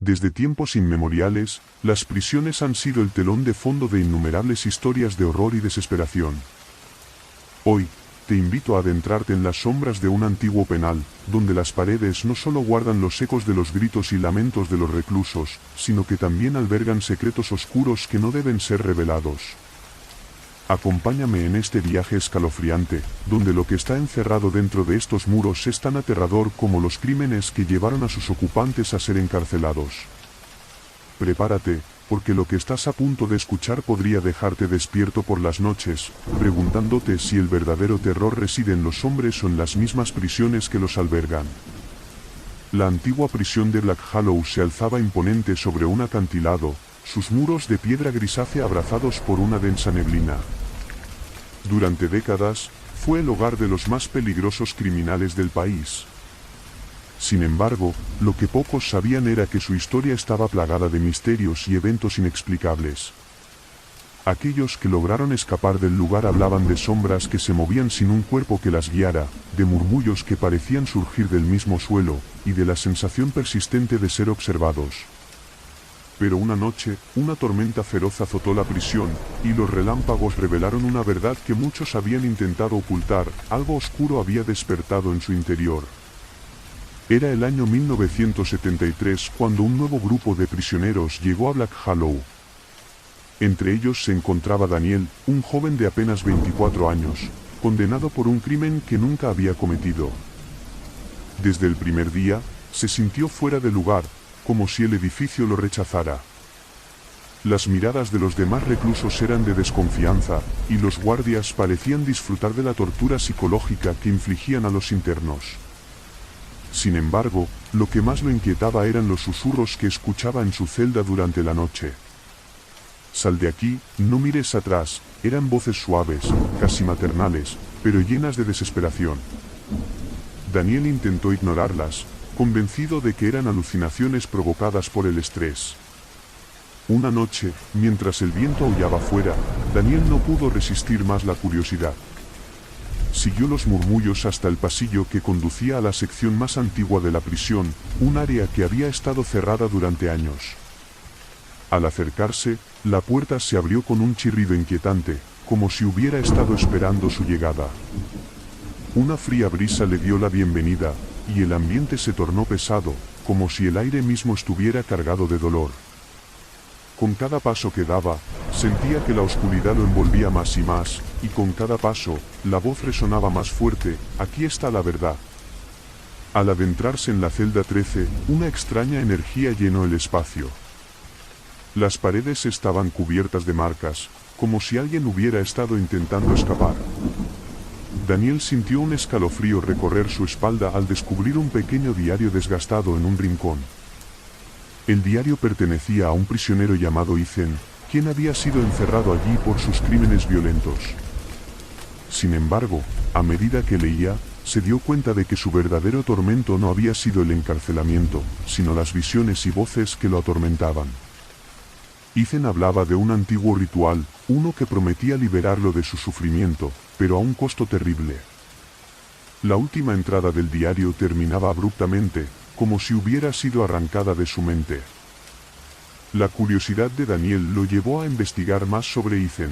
Desde tiempos inmemoriales, las prisiones han sido el telón de fondo de innumerables historias de horror y desesperación. Hoy, te invito a adentrarte en las sombras de un antiguo penal, donde las paredes no solo guardan los ecos de los gritos y lamentos de los reclusos, sino que también albergan secretos oscuros que no deben ser revelados. Acompáñame en este viaje escalofriante, donde lo que está encerrado dentro de estos muros es tan aterrador como los crímenes que llevaron a sus ocupantes a ser encarcelados. Prepárate, porque lo que estás a punto de escuchar podría dejarte despierto por las noches, preguntándote si el verdadero terror reside en los hombres o en las mismas prisiones que los albergan. La antigua prisión de Black Hollow se alzaba imponente sobre un acantilado, sus muros de piedra grisácea abrazados por una densa neblina. Durante décadas, fue el hogar de los más peligrosos criminales del país. Sin embargo, lo que pocos sabían era que su historia estaba plagada de misterios y eventos inexplicables. Aquellos que lograron escapar del lugar hablaban de sombras que se movían sin un cuerpo que las guiara, de murmullos que parecían surgir del mismo suelo, y de la sensación persistente de ser observados. Pero una noche, una tormenta feroz azotó la prisión, y los relámpagos revelaron una verdad que muchos habían intentado ocultar: algo oscuro había despertado en su interior. Era el año 1973 cuando un nuevo grupo de prisioneros llegó a Black Hollow. Entre ellos se encontraba Daniel, un joven de apenas 24 años, condenado por un crimen que nunca había cometido. Desde el primer día, se sintió fuera de lugar, como si el edificio lo rechazara. Las miradas de los demás reclusos eran de desconfianza, y los guardias parecían disfrutar de la tortura psicológica que infligían a los internos. Sin embargo, lo que más lo inquietaba eran los susurros que escuchaba en su celda durante la noche. «Sal de aquí, no mires atrás», eran voces suaves, casi maternales, pero llenas de desesperación. Daniel intentó ignorarlas, convencido de que eran alucinaciones provocadas por el estrés. Una noche, mientras el viento aullaba fuera, Daniel no pudo resistir más la curiosidad. Siguió los murmullos hasta el pasillo que conducía a la sección más antigua de la prisión, un área que había estado cerrada durante años. Al acercarse, la puerta se abrió con un chirrido inquietante, como si hubiera estado esperando su llegada. Una fría brisa le dio la bienvenida, y el ambiente se tornó pesado, como si el aire mismo estuviera cargado de dolor. Con cada paso que daba, sentía que la oscuridad lo envolvía más y más, y con cada paso, la voz resonaba más fuerte: «Aquí está la verdad». Al adentrarse en la celda 13, una extraña energía llenó el espacio. Las paredes estaban cubiertas de marcas, como si alguien hubiera estado intentando escapar. Daniel sintió un escalofrío recorrer su espalda al descubrir un pequeño diario desgastado en un rincón. El diario pertenecía a un prisionero llamado Ethan, quien había sido encerrado allí por sus crímenes violentos. Sin embargo, a medida que leía, se dio cuenta de que su verdadero tormento no había sido el encarcelamiento, sino las visiones y voces que lo atormentaban. Ethan hablaba de un antiguo ritual, uno que prometía liberarlo de su sufrimiento, pero a un costo terrible. La última entrada del diario terminaba abruptamente, como si hubiera sido arrancada de su mente. La curiosidad de Daniel lo llevó a investigar más sobre Ethan.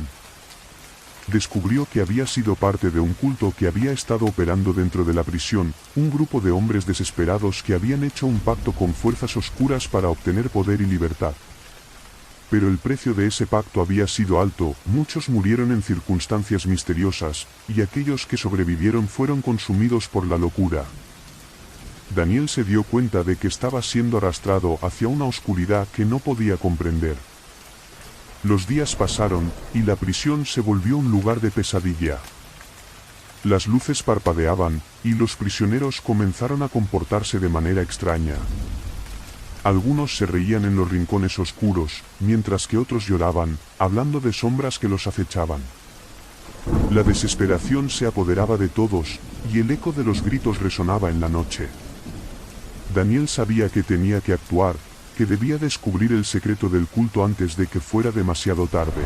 Descubrió que había sido parte de un culto que había estado operando dentro de la prisión, un grupo de hombres desesperados que habían hecho un pacto con fuerzas oscuras para obtener poder y libertad. Pero el precio de ese pacto había sido alto, muchos murieron en circunstancias misteriosas, y aquellos que sobrevivieron fueron consumidos por la locura. Daniel se dio cuenta de que estaba siendo arrastrado hacia una oscuridad que no podía comprender. Los días pasaron, y la prisión se volvió un lugar de pesadilla. Las luces parpadeaban, y los prisioneros comenzaron a comportarse de manera extraña. Algunos se reían en los rincones oscuros, mientras que otros lloraban, hablando de sombras que los acechaban. La desesperación se apoderaba de todos, y el eco de los gritos resonaba en la noche. Daniel sabía que tenía que actuar, que debía descubrir el secreto del culto antes de que fuera demasiado tarde.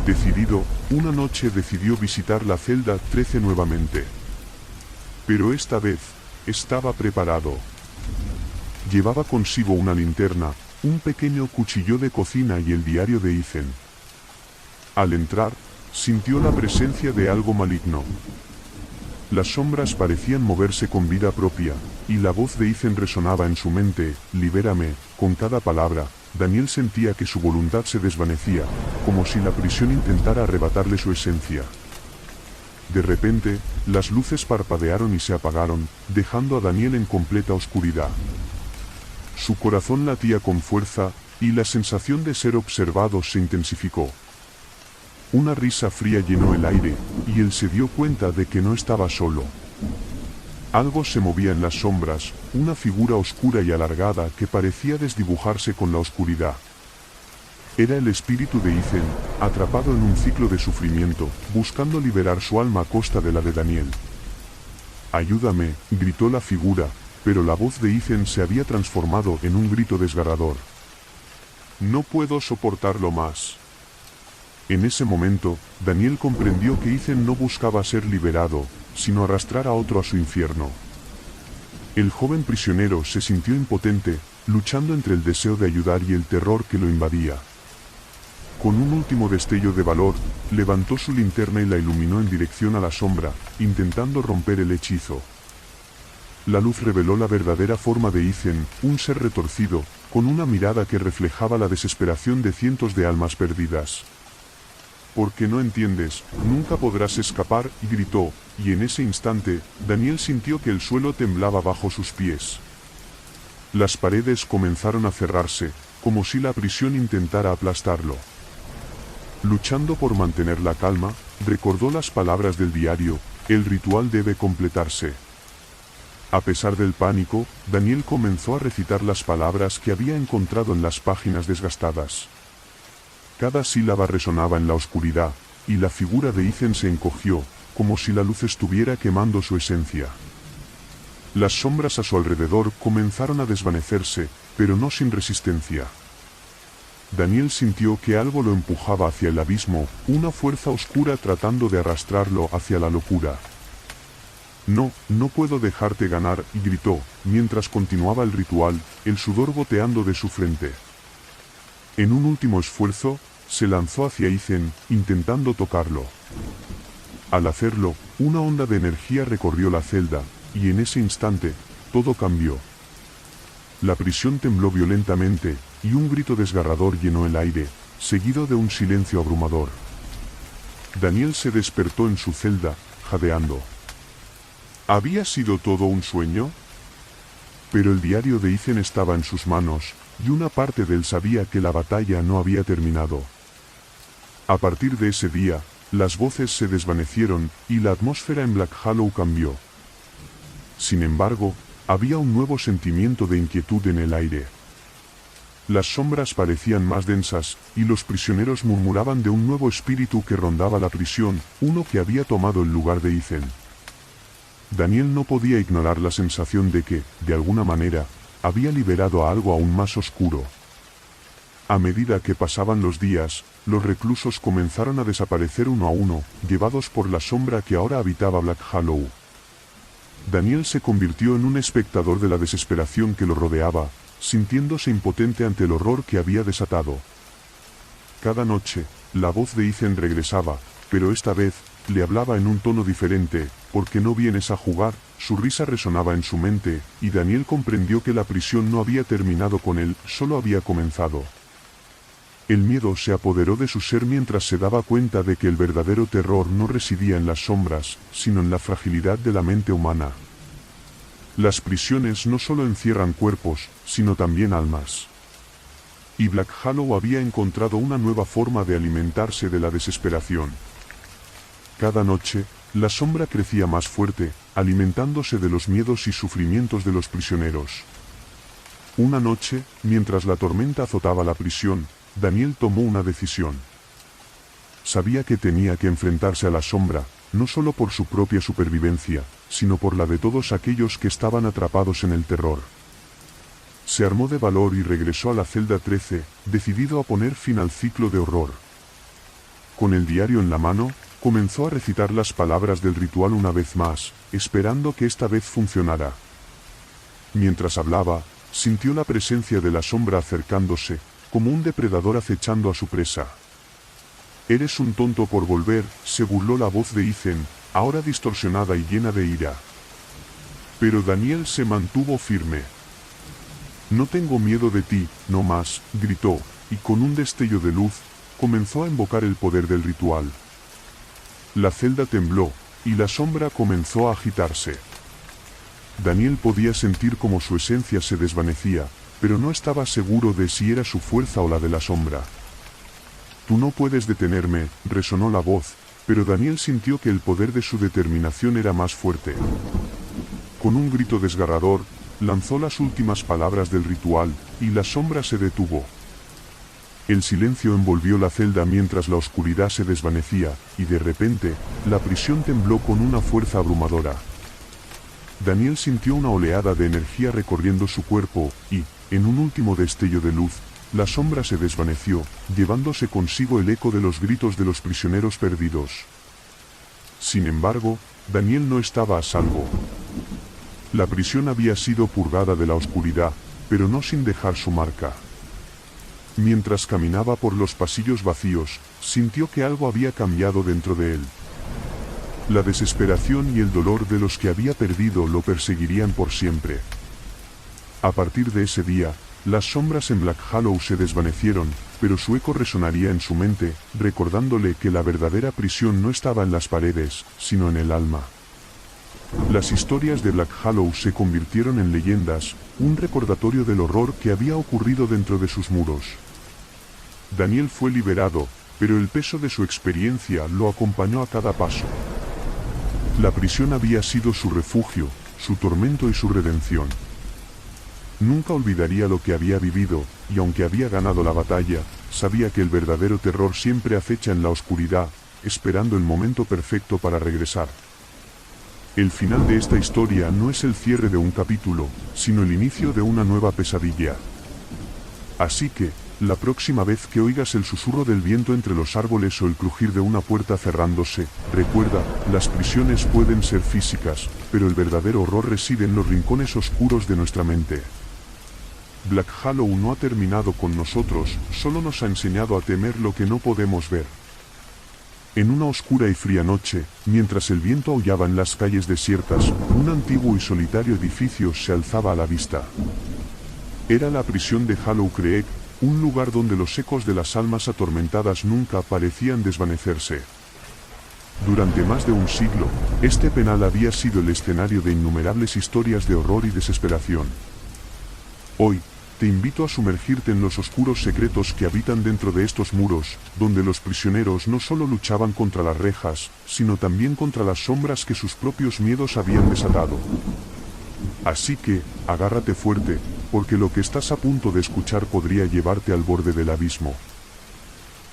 Decidido, una noche decidió visitar la celda 13 nuevamente. Pero esta vez, estaba preparado. llevaba consigo una linterna, un pequeño cuchillo de cocina y el diario de Ethan. Al entrar, sintió la presencia de algo maligno. Las sombras parecían moverse con vida propia, y la voz de Ethan resonaba en su mente: «Libérame». Con cada palabra, Daniel sentía que su voluntad se desvanecía, como si la prisión intentara arrebatarle su esencia. De repente, las luces parpadearon y se apagaron, dejando a Daniel en completa oscuridad. Su corazón latía con fuerza, y la sensación de ser observado se intensificó. Una risa fría llenó el aire, y él se dio cuenta de que no estaba solo. Algo se movía en las sombras, una figura oscura y alargada que parecía desdibujarse con la oscuridad. Era el espíritu de Ethan, atrapado en un ciclo de sufrimiento, buscando liberar su alma a costa de la de Daniel. «Ayúdame», gritó la figura, pero la voz de Ethan se había transformado en un grito desgarrador. «No puedo soportarlo más». En ese momento, Daniel comprendió que Ethan no buscaba ser liberado, sino arrastrar a otro a su infierno. El joven prisionero se sintió impotente, luchando entre el deseo de ayudar y el terror que lo invadía. Con un último destello de valor, levantó su linterna y la iluminó en dirección a la sombra, intentando romper el hechizo. La luz reveló la verdadera forma de Ethan, un ser retorcido, con una mirada que reflejaba la desesperación de cientos de almas perdidas. «Porque no entiendes, nunca podrás escapar», gritó, y en ese instante, Daniel sintió que el suelo temblaba bajo sus pies. Las paredes comenzaron a cerrarse, como si la prisión intentara aplastarlo. Luchando por mantener la calma, recordó las palabras del diario: «El ritual debe completarse». A pesar del pánico, Daniel comenzó a recitar las palabras que había encontrado en las páginas desgastadas. Cada sílaba resonaba en la oscuridad, y la figura de Ethan se encogió, como si la luz estuviera quemando su esencia. Las sombras a su alrededor comenzaron a desvanecerse, pero no sin resistencia. Daniel sintió que algo lo empujaba hacia el abismo, una fuerza oscura tratando de arrastrarlo hacia la locura. «No, no puedo dejarte ganar», gritó, mientras continuaba el ritual, el sudor goteando de su frente. En un último esfuerzo, se lanzó hacia Ethan, intentando tocarlo. Al hacerlo, una onda de energía recorrió la celda, y en ese instante, todo cambió. La prisión tembló violentamente, y un grito desgarrador llenó el aire, seguido de un silencio abrumador. Daniel se despertó en su celda, jadeando. ¿Había sido todo un sueño? Pero el diario de Ethan estaba en sus manos, y una parte de él sabía que la batalla no había terminado. A partir de ese día, las voces se desvanecieron, y la atmósfera en Black Hollow cambió. Sin embargo, había un nuevo sentimiento de inquietud en el aire. Las sombras parecían más densas, y los prisioneros murmuraban de un nuevo espíritu que rondaba la prisión, uno que había tomado el lugar de Ethan. Daniel no podía ignorar la sensación de que, de alguna manera, había liberado a algo aún más oscuro. A medida que pasaban los días, los reclusos comenzaron a desaparecer uno a uno, llevados por la sombra que ahora habitaba Black Hollow. Daniel se convirtió en un espectador de la desesperación que lo rodeaba, sintiéndose impotente ante el horror que había desatado. Cada noche, la voz de Ethan regresaba, pero esta vez, le hablaba en un tono diferente: «¿Por qué no vienes a jugar?». Su risa resonaba en su mente, y Daniel comprendió que la prisión no había terminado con él, solo había comenzado. El miedo se apoderó de su ser mientras se daba cuenta de que el verdadero terror no residía en las sombras, sino en la fragilidad de la mente humana. Las prisiones no solo encierran cuerpos, sino también almas. Y Black Hollow había encontrado una nueva forma de alimentarse de la desesperación. Cada noche, la sombra crecía más fuerte, alimentándose de los miedos y sufrimientos de los prisioneros. Una noche, mientras la tormenta azotaba la prisión, Daniel tomó una decisión. Sabía que tenía que enfrentarse a la sombra, no solo por su propia supervivencia, sino por la de todos aquellos que estaban atrapados en el terror. Se armó de valor y regresó a la celda 13, decidido a poner fin al ciclo de horror. Con el diario en la mano, comenzó a recitar las palabras del ritual una vez más, esperando que esta vez funcionara. Mientras hablaba, sintió la presencia de la sombra acercándose, como un depredador acechando a su presa. «Eres un tonto por volver», se burló la voz de Ethan, ahora distorsionada y llena de ira. Pero Daniel se mantuvo firme. «No tengo miedo de ti, no más», gritó, y con un destello de luz, comenzó a invocar el poder del ritual. La celda tembló, y la sombra comenzó a agitarse. Daniel podía sentir cómo su esencia se desvanecía, pero no estaba seguro de si era su fuerza o la de la sombra. «Tú no puedes detenerme», resonó la voz, pero Daniel sintió que el poder de su determinación era más fuerte. Con un grito desgarrador, lanzó las últimas palabras del ritual, y la sombra se detuvo. El silencio envolvió la celda mientras la oscuridad se desvanecía, y de repente, la prisión tembló con una fuerza abrumadora. Daniel sintió una oleada de energía recorriendo su cuerpo, y, en un último destello de luz, la sombra se desvaneció, llevándose consigo el eco de los gritos de los prisioneros perdidos. Sin embargo, Daniel no estaba a salvo. La prisión había sido purgada de la oscuridad, pero no sin dejar su marca. Mientras caminaba por los pasillos vacíos, sintió que algo había cambiado dentro de él. La desesperación y el dolor de los que había perdido lo perseguirían por siempre. A partir de ese día, las sombras en Black Hollow se desvanecieron, pero su eco resonaría en su mente, recordándole que la verdadera prisión no estaba en las paredes, sino en el alma. Las historias de Black Hollow se convirtieron en leyendas, un recordatorio del horror que había ocurrido dentro de sus muros. Daniel fue liberado, pero el peso de su experiencia lo acompañó a cada paso. La prisión había sido su refugio, su tormento y su redención. Nunca olvidaría lo que había vivido, y aunque había ganado la batalla, sabía que el verdadero terror siempre acecha en la oscuridad, esperando el momento perfecto para regresar. El final de esta historia no es el cierre de un capítulo, sino el inicio de una nueva pesadilla. Así que, la próxima vez que oigas el susurro del viento entre los árboles o el crujir de una puerta cerrándose, recuerda, las prisiones pueden ser físicas, pero el verdadero horror reside en los rincones oscuros de nuestra mente. Black Hollow no ha terminado con nosotros, solo nos ha enseñado a temer lo que no podemos ver. En una oscura y fría noche, mientras el viento aullaba en las calles desiertas, un antiguo y solitario edificio se alzaba a la vista. Era la prisión de Hollow Creek, un lugar donde los ecos de las almas atormentadas nunca parecían desvanecerse. Durante más de un siglo, este penal había sido el escenario de innumerables historias de horror y desesperación. Hoy, te invito a sumergirte en los oscuros secretos que habitan dentro de estos muros, donde los prisioneros no solo luchaban contra las rejas, sino también contra las sombras que sus propios miedos habían desatado. Así que, agárrate fuerte, porque lo que estás a punto de escuchar podría llevarte al borde del abismo.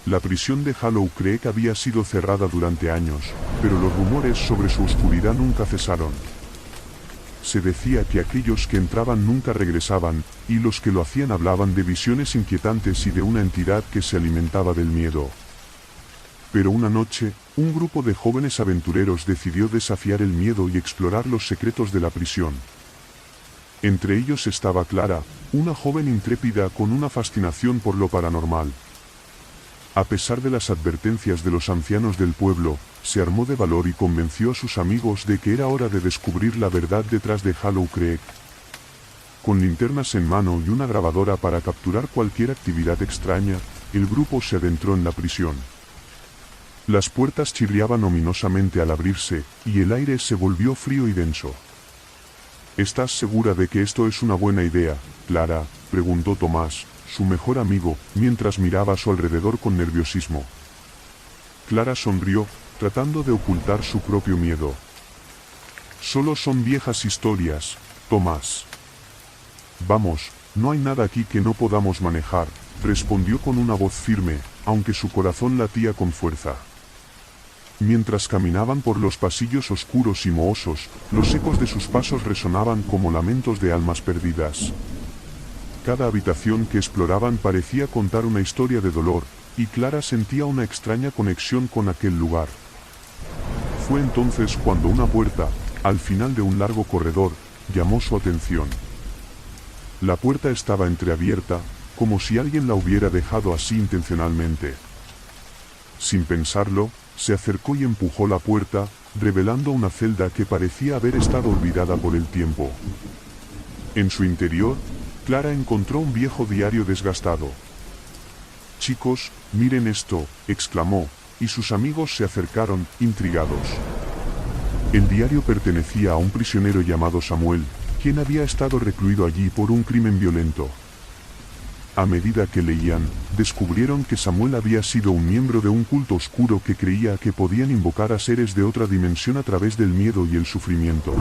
La prisión de Hollow Creek había sido cerrada durante años, pero los rumores sobre su oscuridad nunca cesaron. Se decía que aquellos que entraban nunca regresaban, y los que lo hacían hablaban de visiones inquietantes y de una entidad que se alimentaba del miedo. Pero una noche, un grupo de jóvenes aventureros decidió desafiar el miedo y explorar los secretos de la prisión. Entre ellos estaba Clara, una joven intrépida con una fascinación por lo paranormal. A pesar de las advertencias de los ancianos del pueblo, se armó de valor y convenció a sus amigos de que era hora de descubrir la verdad detrás de Hollow Creek. Con linternas en mano y una grabadora para capturar cualquier actividad extraña, el grupo se adentró en la prisión. Las puertas chirriaban ominosamente al abrirse, y el aire se volvió frío y denso. ¿Estás segura de que esto es una buena idea, Clara?, preguntó Tomás, su mejor amigo, mientras miraba a su alrededor con nerviosismo. Clara sonrió, tratando de ocultar su propio miedo. Solo son viejas historias, Tomás. Vamos, no hay nada aquí que no podamos manejar, respondió con una voz firme, aunque su corazón latía con fuerza. Mientras caminaban por los pasillos oscuros y mohosos, los ecos de sus pasos resonaban como lamentos de almas perdidas. Cada habitación que exploraban parecía contar una historia de dolor, y Clara sentía una extraña conexión con aquel lugar. Fue entonces cuando una puerta, al final de un largo corredor, llamó su atención. La puerta estaba entreabierta, como si alguien la hubiera dejado así intencionalmente. Sin pensarlo, se acercó y empujó la puerta, revelando una celda que parecía haber estado olvidada por el tiempo. En su interior, Clara encontró un viejo diario desgastado. «Chicos, miren esto», exclamó, y sus amigos se acercaron, intrigados. El diario pertenecía a un prisionero llamado Samuel, quien había estado recluido allí por un crimen violento. A medida que leían, descubrieron que Samuel había sido un miembro de un culto oscuro que creía que podían invocar a seres de otra dimensión a través del miedo y el sufrimiento.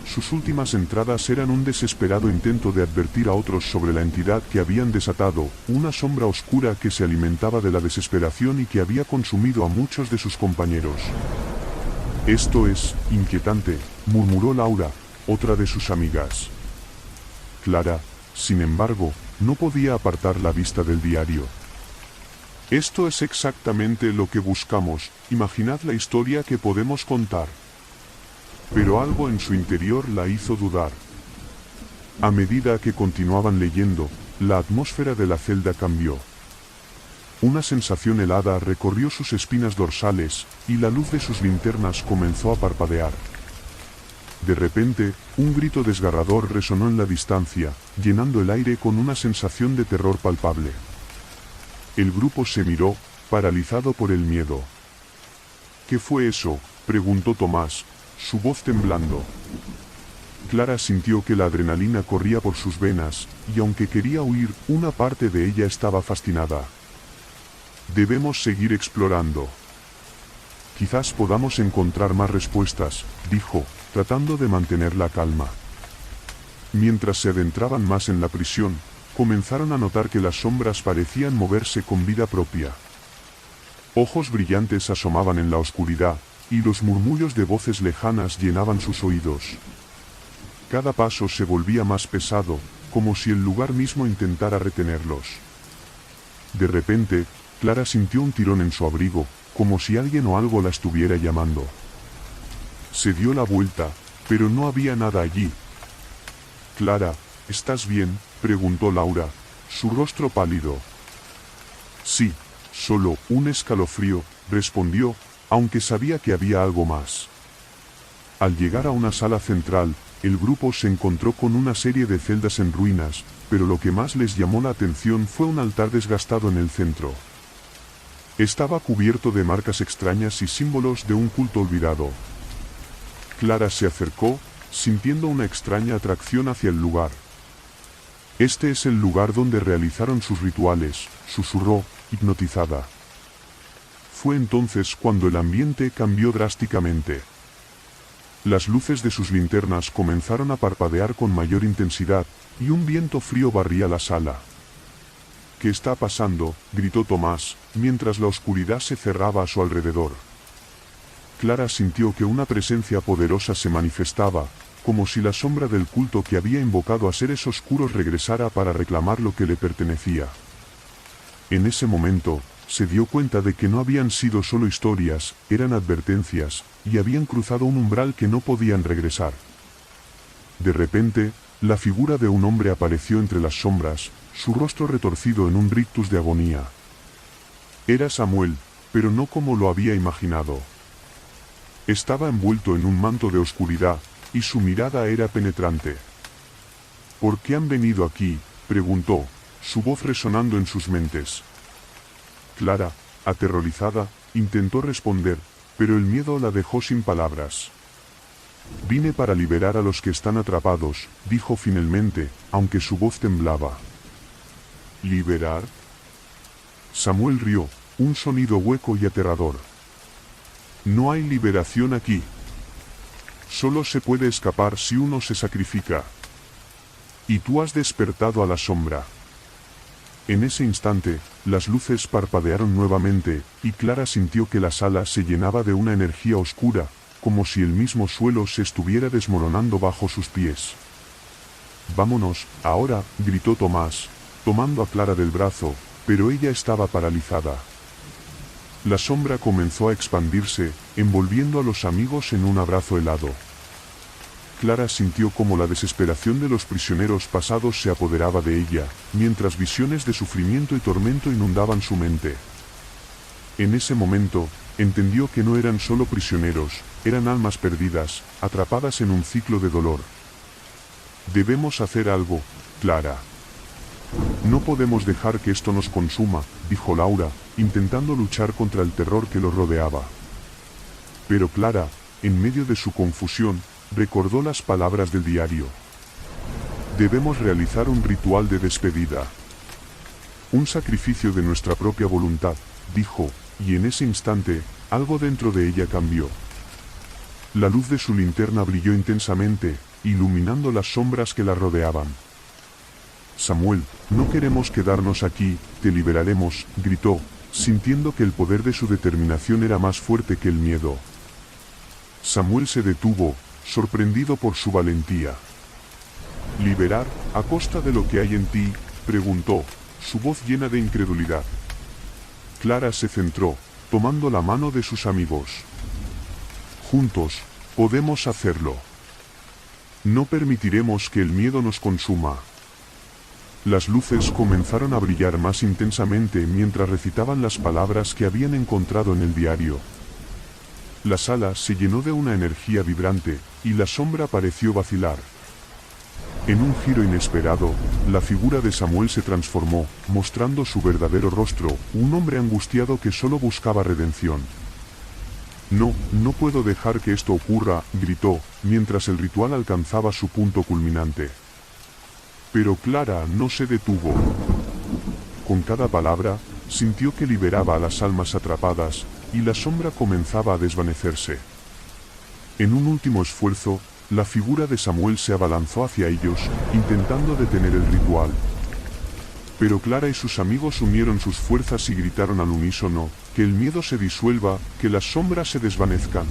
Sus últimas entradas eran un desesperado intento de advertir a otros sobre la entidad que habían desatado, una sombra oscura que se alimentaba de la desesperación y que había consumido a muchos de sus compañeros. «Esto es inquietante», murmuró Laura, otra de sus amigas. Clara, sin embargo, no podía apartar la vista del diario. «Esto es exactamente lo que buscamos, imaginad la historia que podemos contar». Pero algo en su interior la hizo dudar. A medida que continuaban leyendo, la atmósfera de la celda cambió. Una sensación helada recorrió sus espinas dorsales, y la luz de sus linternas comenzó a parpadear. De repente, un grito desgarrador resonó en la distancia, llenando el aire con una sensación de terror palpable. El grupo se miró, paralizado por el miedo. «¿Qué fue eso?», preguntó Tomás, su voz temblando. Clara sintió que la adrenalina corría por sus venas, y aunque quería huir, una parte de ella estaba fascinada. «Debemos seguir explorando. Quizás podamos encontrar más respuestas», dijo, tratando de mantener la calma. Mientras se adentraban más en la prisión, comenzaron a notar que las sombras parecían moverse con vida propia. Ojos brillantes asomaban en la oscuridad, y los murmullos de voces lejanas llenaban sus oídos. Cada paso se volvía más pesado, como si el lugar mismo intentara retenerlos. De repente, Clara sintió un tirón en su abrigo, como si alguien o algo la estuviera llamando. Se dio la vuelta, pero no había nada allí. «Clara, ¿estás bien?», preguntó Laura, su rostro pálido. «Sí, solo un escalofrío», respondió, aunque sabía que había algo más. Al llegar a una sala central, el grupo se encontró con una serie de celdas en ruinas, pero lo que más les llamó la atención fue un altar desgastado en el centro. Estaba cubierto de marcas extrañas y símbolos de un culto olvidado. Clara se acercó, sintiendo una extraña atracción hacia el lugar. «Este es el lugar donde realizaron sus rituales», susurró, hipnotizada. Fue entonces cuando el ambiente cambió drásticamente. Las luces de sus linternas comenzaron a parpadear con mayor intensidad, y un viento frío barría la sala. «¿Qué está pasando?», gritó Tomás, mientras la oscuridad se cerraba a su alrededor. Clara sintió que una presencia poderosa se manifestaba, como si la sombra del culto que había invocado a seres oscuros regresara para reclamar lo que le pertenecía. En ese momento, se dio cuenta de que no habían sido solo historias, eran advertencias, y habían cruzado un umbral que no podían regresar. De repente, la figura de un hombre apareció entre las sombras, su rostro retorcido en un rictus de agonía. Era Samuel, pero no como lo había imaginado. Estaba envuelto en un manto de oscuridad, y su mirada era penetrante. «¿Por qué han venido aquí?», preguntó, su voz resonando en sus mentes. Clara, aterrorizada, intentó responder, pero el miedo la dejó sin palabras. «Vine para liberar a los que están atrapados», dijo finalmente, aunque su voz temblaba. «¿Liberar?». Samuel rió, un sonido hueco y aterrador. «No hay liberación aquí. Solo se puede escapar si uno se sacrifica. Y tú has despertado a la sombra». En ese instante, las luces parpadearon nuevamente, y Clara sintió que la sala se llenaba de una energía oscura, como si el mismo suelo se estuviera desmoronando bajo sus pies. «Vámonos, ahora», gritó Tomás, tomando a Clara del brazo, pero ella estaba paralizada. La sombra comenzó a expandirse, envolviendo a los amigos en un abrazo helado. Clara sintió como la desesperación de los prisioneros pasados se apoderaba de ella, mientras visiones de sufrimiento y tormento inundaban su mente. En ese momento, entendió que no eran solo prisioneros, eran almas perdidas, atrapadas en un ciclo de dolor. Debemos hacer algo, Clara. No podemos dejar que esto nos consuma, dijo Laura, intentando luchar contra el terror que los rodeaba. Pero Clara, en medio de su confusión, recordó las palabras del diario. Debemos realizar un ritual de despedida. Un sacrificio de nuestra propia voluntad, dijo, y en ese instante, algo dentro de ella cambió. La luz de su linterna brilló intensamente, iluminando las sombras que la rodeaban. Samuel, no queremos quedarnos aquí, te liberaremos, gritó, sintiendo que el poder de su determinación era más fuerte que el miedo. Samuel se detuvo, sorprendido por su valentía. ¿Liberar, a costa de lo que hay en ti?, preguntó, su voz llena de incredulidad. Clara se centró, tomando la mano de sus amigos. Juntos, podemos hacerlo. No permitiremos que el miedo nos consuma. Las luces comenzaron a brillar más intensamente mientras recitaban las palabras que habían encontrado en el diario. La sala se llenó de una energía vibrante, y la sombra pareció vacilar. En un giro inesperado, la figura de Samuel se transformó, mostrando su verdadero rostro, un hombre angustiado que solo buscaba redención. No, no puedo dejar que esto ocurra, gritó, mientras el ritual alcanzaba su punto culminante. Pero Clara no se detuvo. Con cada palabra, sintió que liberaba a las almas atrapadas, y la sombra comenzaba a desvanecerse. En un último esfuerzo, la figura de Samuel se abalanzó hacia ellos, intentando detener el ritual. Pero Clara y sus amigos unieron sus fuerzas y gritaron al unísono, que el miedo se disuelva, que las sombras se desvanezcan.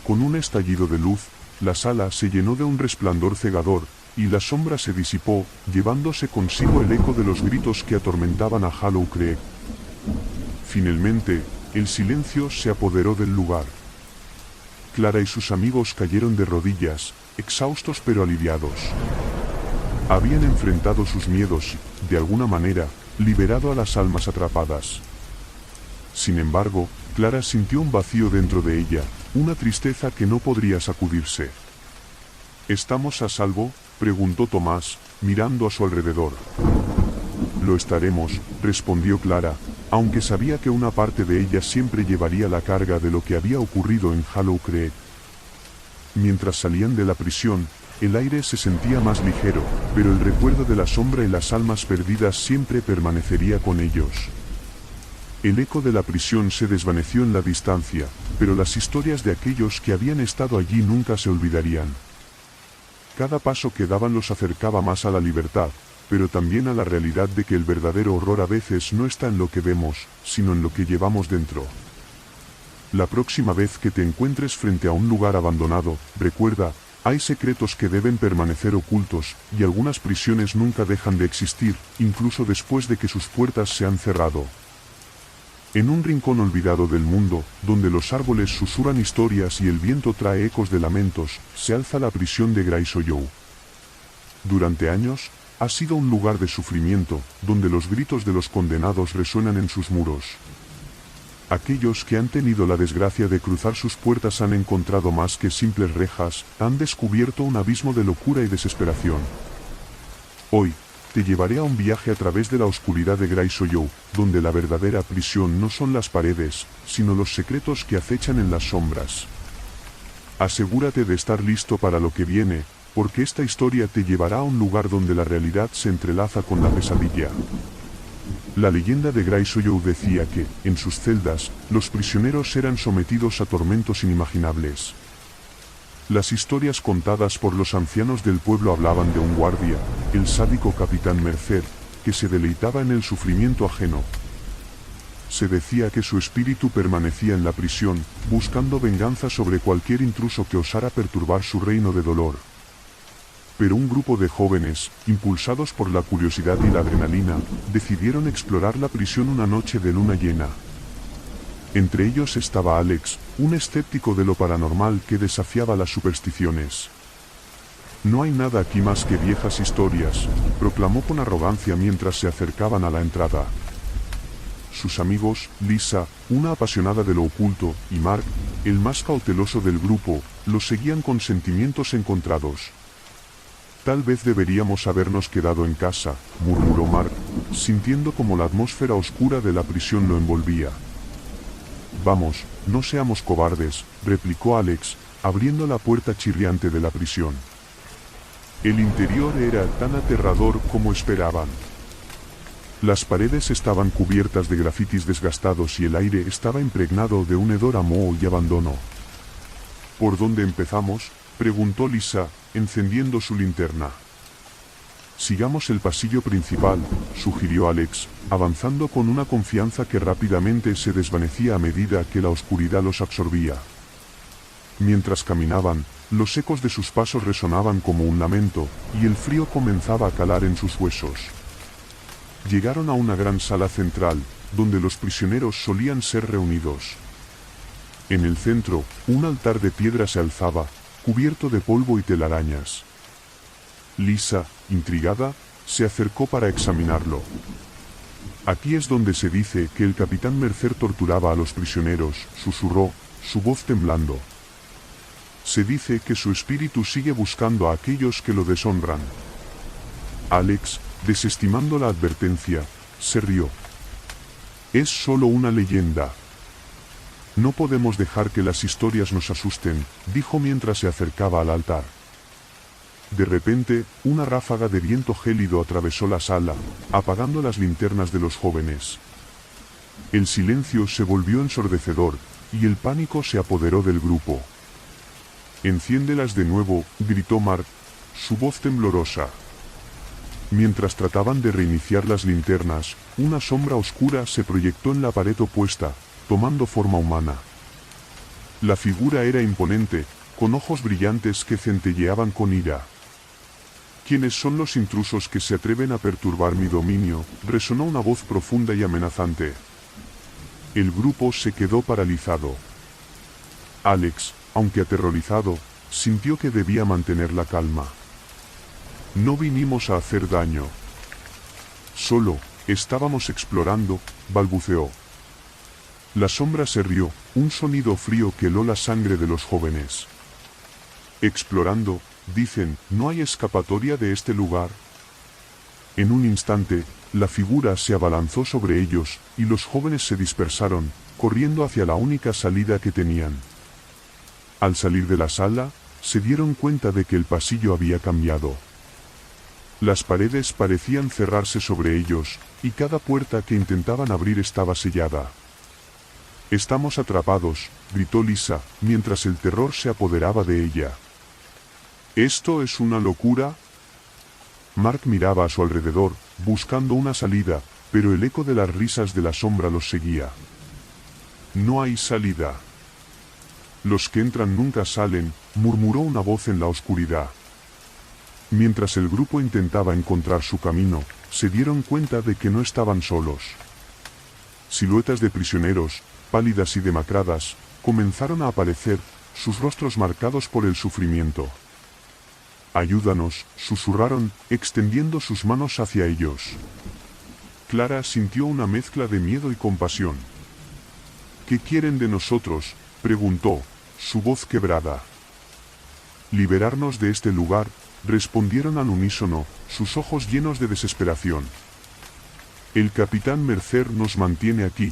Con un estallido de luz, la sala se llenó de un resplandor cegador, y la sombra se disipó, llevándose consigo el eco de los gritos que atormentaban a Hollow Creek. Finalmente, el silencio se apoderó del lugar. Clara y sus amigos cayeron de rodillas, exhaustos pero aliviados. Habían enfrentado sus miedos y, de alguna manera, liberado a las almas atrapadas. Sin embargo, Clara sintió un vacío dentro de ella, una tristeza que no podría sacudirse. ¿Estamos a salvo?, preguntó Tomás, mirando a su alrededor. Lo estaremos, respondió Clara, aunque sabía que una parte de ella siempre llevaría la carga de lo que había ocurrido en Hollow Creek. Mientras salían de la prisión, el aire se sentía más ligero, pero el recuerdo de la sombra y las almas perdidas siempre permanecería con ellos. El eco de la prisión se desvaneció en la distancia, pero las historias de aquellos que habían estado allí nunca se olvidarían. Cada paso que daban los acercaba más a la libertad, pero también a la realidad de que el verdadero horror a veces no está en lo que vemos, sino en lo que llevamos dentro. La próxima vez que te encuentres frente a un lugar abandonado, recuerda, hay secretos que deben permanecer ocultos, y algunas prisiones nunca dejan de existir, incluso después de que sus puertas se han cerrado. En un rincón olvidado del mundo, donde los árboles susurran historias y el viento trae ecos de lamentos, se alza la prisión de Graysoyow. Durante años, ha sido un lugar de sufrimiento, donde los gritos de los condenados resuenan en sus muros. Aquellos que han tenido la desgracia de cruzar sus puertas han encontrado más que simples rejas, han descubierto un abismo de locura y desesperación. Hoy, te llevaré a un viaje a través de la oscuridad de Graysoyow, donde la verdadera prisión no son las paredes, sino los secretos que acechan en las sombras. Asegúrate de estar listo para lo que viene, porque esta historia te llevará a un lugar donde la realidad se entrelaza con la pesadilla. La leyenda de Graysoyow decía que, en sus celdas, los prisioneros eran sometidos a tormentos inimaginables. Las historias contadas por los ancianos del pueblo hablaban de un guardia, el sádico Capitán Merced, que se deleitaba en el sufrimiento ajeno. Se decía que su espíritu permanecía en la prisión, buscando venganza sobre cualquier intruso que osara perturbar su reino de dolor. Pero un grupo de jóvenes, impulsados por la curiosidad y la adrenalina, decidieron explorar la prisión una noche de luna llena. Entre ellos estaba Alex, un escéptico de lo paranormal que desafiaba las supersticiones. No hay nada aquí más que viejas historias, proclamó con arrogancia mientras se acercaban a la entrada. Sus amigos, Lisa, una apasionada de lo oculto, y Mark, el más cauteloso del grupo, los seguían con sentimientos encontrados. Tal vez deberíamos habernos quedado en casa, murmuró Mark, sintiendo como la atmósfera oscura de la prisión lo envolvía. Vamos, no seamos cobardes, replicó Alex, abriendo la puerta chirriante de la prisión. El interior era tan aterrador como esperaban. Las paredes estaban cubiertas de grafitis desgastados y el aire estaba impregnado de un hedor a moho y abandono. ¿Por dónde empezamos?, preguntó Lisa, encendiendo su linterna. Sigamos el pasillo principal, sugirió Alex, avanzando con una confianza que rápidamente se desvanecía a medida que la oscuridad los absorbía. Mientras caminaban, los ecos de sus pasos resonaban como un lamento, y el frío comenzaba a calar en sus huesos. Llegaron a una gran sala central, donde los prisioneros solían ser reunidos. En el centro, un altar de piedra se alzaba, cubierto de polvo y telarañas. Lisa, intrigada, se acercó para examinarlo. Aquí es donde se dice que el capitán Mercer torturaba a los prisioneros, susurró, su voz temblando. Se dice que su espíritu sigue buscando a aquellos que lo deshonran. Alex, desestimando la advertencia, se rió. Es solo una leyenda. No podemos dejar que las historias nos asusten, dijo mientras se acercaba al altar. De repente, una ráfaga de viento gélido atravesó la sala, apagando las linternas de los jóvenes. El silencio se volvió ensordecedor, y el pánico se apoderó del grupo. «Enciéndelas de nuevo», gritó Mark, su voz temblorosa. Mientras trataban de reiniciar las linternas, una sombra oscura se proyectó en la pared opuesta, tomando forma humana. La figura era imponente, con ojos brillantes que centelleaban con ira. «¿Quiénes son los intrusos que se atreven a perturbar mi dominio?», resonó una voz profunda y amenazante. El grupo se quedó paralizado. Alex, aunque aterrorizado, sintió que debía mantener la calma. «No vinimos a hacer daño. Solo, estábamos explorando», balbuceó. La sombra se rió, un sonido frío que heló la sangre de los jóvenes. «Explorando, dicen, ¿no hay escapatoria de este lugar?». En un instante, la figura se abalanzó sobre ellos, y los jóvenes se dispersaron, corriendo hacia la única salida que tenían. Al salir de la sala, se dieron cuenta de que el pasillo había cambiado. Las paredes parecían cerrarse sobre ellos, y cada puerta que intentaban abrir estaba sellada. «Estamos atrapados», gritó Lisa, mientras el terror se apoderaba de ella. «¿Esto es una locura?». Mark miraba a su alrededor, buscando una salida, pero el eco de las risas de la sombra los seguía. «No hay salida. Los que entran nunca salen», murmuró una voz en la oscuridad. Mientras el grupo intentaba encontrar su camino, se dieron cuenta de que no estaban solos. Siluetas de prisioneros, pálidas y demacradas, comenzaron a aparecer, sus rostros marcados por el sufrimiento. «Ayúdanos», susurraron, extendiendo sus manos hacia ellos. Clara sintió una mezcla de miedo y compasión. «¿Qué quieren de nosotros?», preguntó, su voz quebrada. «Liberarnos de este lugar», respondieron al unísono, sus ojos llenos de desesperación. «El capitán Mercer nos mantiene aquí.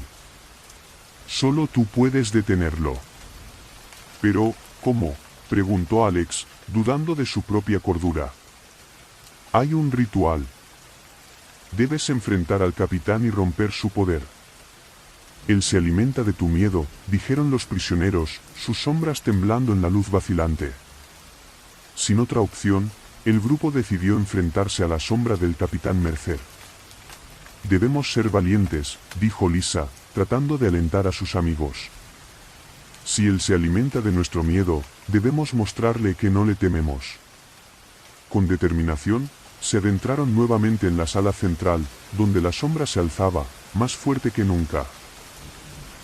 Solo tú puedes detenerlo». «¿Pero, cómo?», preguntó Alex, dudando de su propia cordura. «Hay un ritual. Debes enfrentar al capitán y romper su poder. Él se alimenta de tu miedo», dijeron los prisioneros, sus sombras temblando en la luz vacilante. Sin otra opción, el grupo decidió enfrentarse a la sombra del capitán Mercer. «Debemos ser valientes», dijo Lisa, tratando de alentar a sus amigos. «Si él se alimenta de nuestro miedo, debemos mostrarle que no le tememos». Con determinación, se adentraron nuevamente en la sala central, donde la sombra se alzaba, más fuerte que nunca.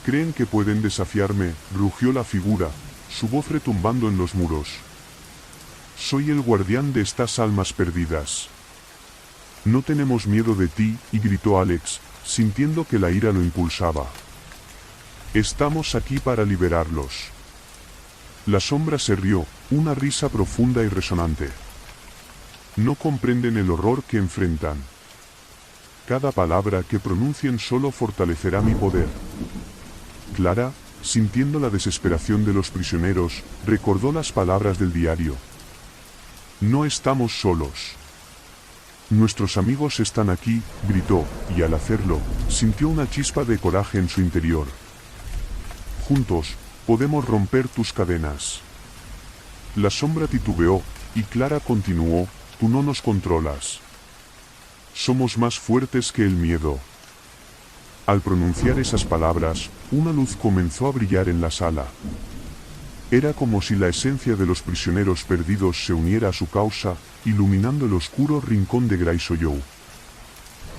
«¿Creen que pueden desafiarme?», rugió la figura, su voz retumbando en los muros. soy el guardián de estas almas perdidas. No tenemos miedo de ti, y gritó Alex, sintiendo que la ira lo impulsaba. Estamos aquí para liberarlos. La sombra se rió, una risa profunda y resonante. No comprenden el horror que enfrentan. Cada palabra que pronuncien solo fortalecerá mi poder. Clara, sintiendo la desesperación de los prisioneros, recordó las palabras del diario. No estamos solos. Nuestros amigos están aquí, gritó, y al hacerlo, sintió una chispa de coraje en su interior. Juntos, podemos romper tus cadenas. La sombra titubeó, y Clara continuó, tú no nos controlas. Somos más fuertes que el miedo. Al pronunciar esas palabras, una luz comenzó a brillar en la sala. Era como si la esencia de los prisioneros perdidos se uniera a su causa, iluminando el oscuro rincón de Greyjoy.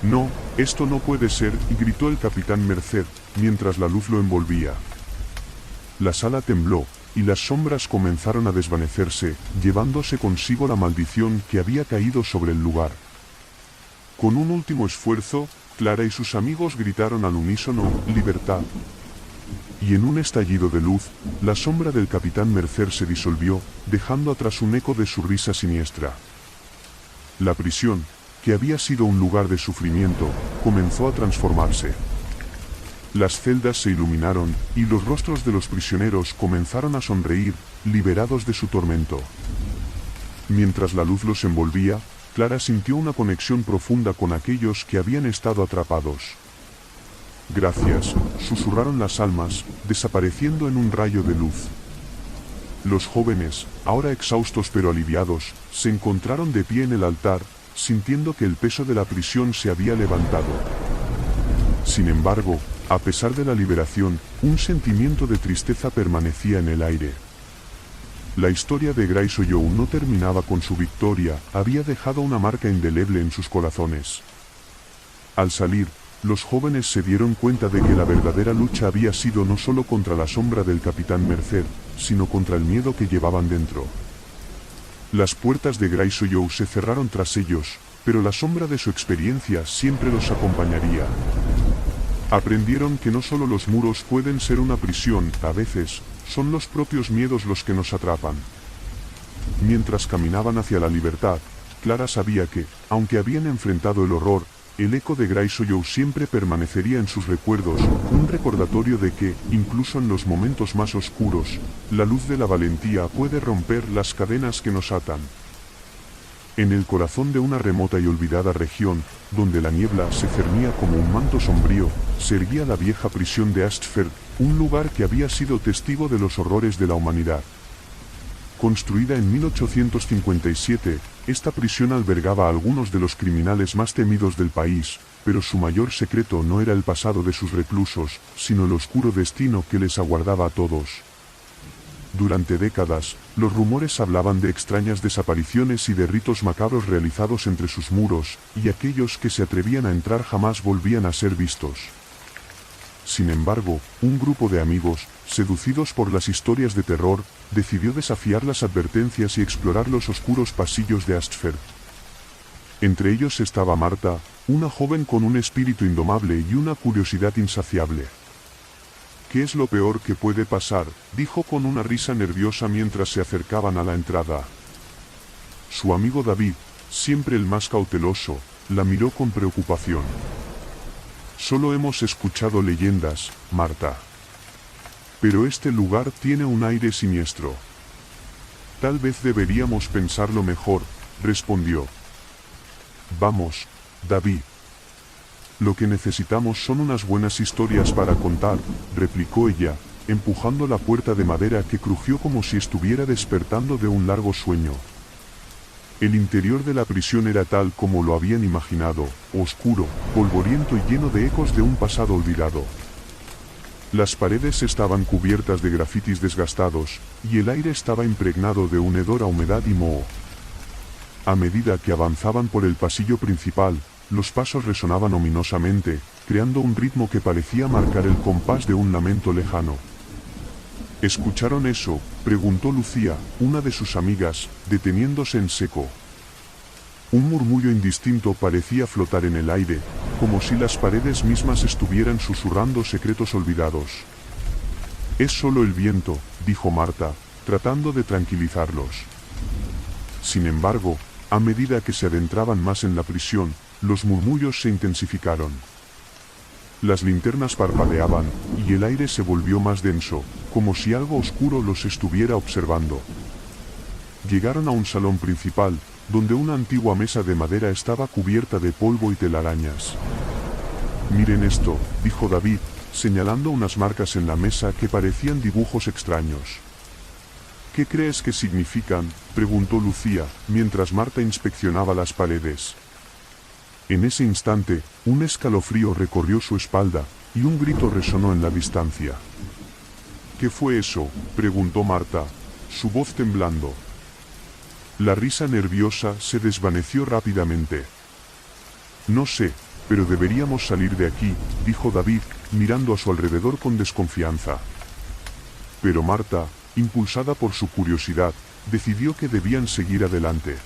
No, esto no puede ser, gritó el capitán Merced, mientras la luz lo envolvía. La sala tembló, y las sombras comenzaron a desvanecerse, llevándose consigo la maldición que había caído sobre el lugar. Con un último esfuerzo, Clara y sus amigos gritaron al unísono, ¡libertad! Y en un estallido de luz, la sombra del capitán Mercer se disolvió, dejando atrás un eco de su risa siniestra. La prisión, que había sido un lugar de sufrimiento, comenzó a transformarse. Las celdas se iluminaron, y los rostros de los prisioneros comenzaron a sonreír, liberados de su tormento. Mientras la luz los envolvía, Clara sintió una conexión profunda con aquellos que habían estado atrapados. Gracias, susurraron las almas, desapareciendo en un rayo de luz. Los jóvenes, ahora exhaustos pero aliviados, se encontraron de pie en el altar, sintiendo que el peso de la prisión se había levantado. Sin embargo, a pesar de la liberación, un sentimiento de tristeza permanecía en el aire. La historia de Greyjoy no terminaba con su victoria, había dejado una marca indeleble en sus corazones. Al salir, los jóvenes se dieron cuenta de que la verdadera lucha había sido no solo contra la sombra del capitán Mercer, sino contra el miedo que llevaban dentro. Las puertas de Greyjoy se cerraron tras ellos, pero la sombra de su experiencia siempre los acompañaría. Aprendieron que no solo los muros pueden ser una prisión, a veces, son los propios miedos los que nos atrapan. Mientras caminaban hacia la libertad, Clara sabía que, aunque habían enfrentado el horror, el eco de Greyjoy siempre permanecería en sus recuerdos, un recordatorio de que, incluso en los momentos más oscuros, la luz de la valentía puede romper las cadenas que nos atan. En el corazón de una remota y olvidada región, donde la niebla se cernía como un manto sombrío, se erguía la vieja prisión de Astfeld, un lugar que había sido testigo de los horrores de la humanidad. Construida en 1857, esta prisión albergaba a algunos de los criminales más temidos del país, pero su mayor secreto no era el pasado de sus reclusos, sino el oscuro destino que les aguardaba a todos. Durante décadas, los rumores hablaban de extrañas desapariciones y de ritos macabros realizados entre sus muros, y aquellos que se atrevían a entrar jamás volvían a ser vistos. Sin embargo, un grupo de amigos, seducidos por las historias de terror, decidió desafiar las advertencias y explorar los oscuros pasillos de Astfeld. Entre ellos estaba Marta, una joven con un espíritu indomable y una curiosidad insaciable. «¿Qué es lo peor que puede pasar?», dijo con una risa nerviosa mientras se acercaban a la entrada. Su amigo David, siempre el más cauteloso, la miró con preocupación. «Solo hemos escuchado leyendas, Marta. Pero este lugar tiene un aire siniestro». «Tal vez deberíamos pensarlo mejor», respondió. «Vamos, David. Lo que necesitamos son unas buenas historias para contar», replicó ella, empujando la puerta de madera que crujió como si estuviera despertando de un largo sueño. El interior de la prisión era tal como lo habían imaginado, oscuro, polvoriento y lleno de ecos de un pasado olvidado. Las paredes estaban cubiertas de grafitis desgastados, y el aire estaba impregnado de un hedor a humedad y moho. A medida que avanzaban por el pasillo principal, los pasos resonaban ominosamente, creando un ritmo que parecía marcar el compás de un lamento lejano. ¿Escucharon eso?, preguntó Lucía, una de sus amigas, deteniéndose en seco. Un murmullo indistinto parecía flotar en el aire, como si las paredes mismas estuvieran susurrando secretos olvidados. «Es solo el viento», dijo Marta, tratando de tranquilizarlos. Sin embargo, a medida que se adentraban más en la prisión, los murmullos se intensificaron. Las linternas parpadeaban, y el aire se volvió más denso, como si algo oscuro los estuviera observando. Llegaron a un salón principal, donde una antigua mesa de madera estaba cubierta de polvo y telarañas. «Miren esto», dijo David, señalando unas marcas en la mesa que parecían dibujos extraños. «¿Qué crees que significan?», preguntó Lucía, mientras Marta inspeccionaba las paredes. En ese instante, un escalofrío recorrió su espalda, y un grito resonó en la distancia. «¿Qué fue eso?», preguntó Marta, su voz temblando. La risa nerviosa se desvaneció rápidamente. «No sé, pero deberíamos salir de aquí», dijo David, mirando a su alrededor con desconfianza. Pero Marta, impulsada por su curiosidad, decidió que debían seguir adelante.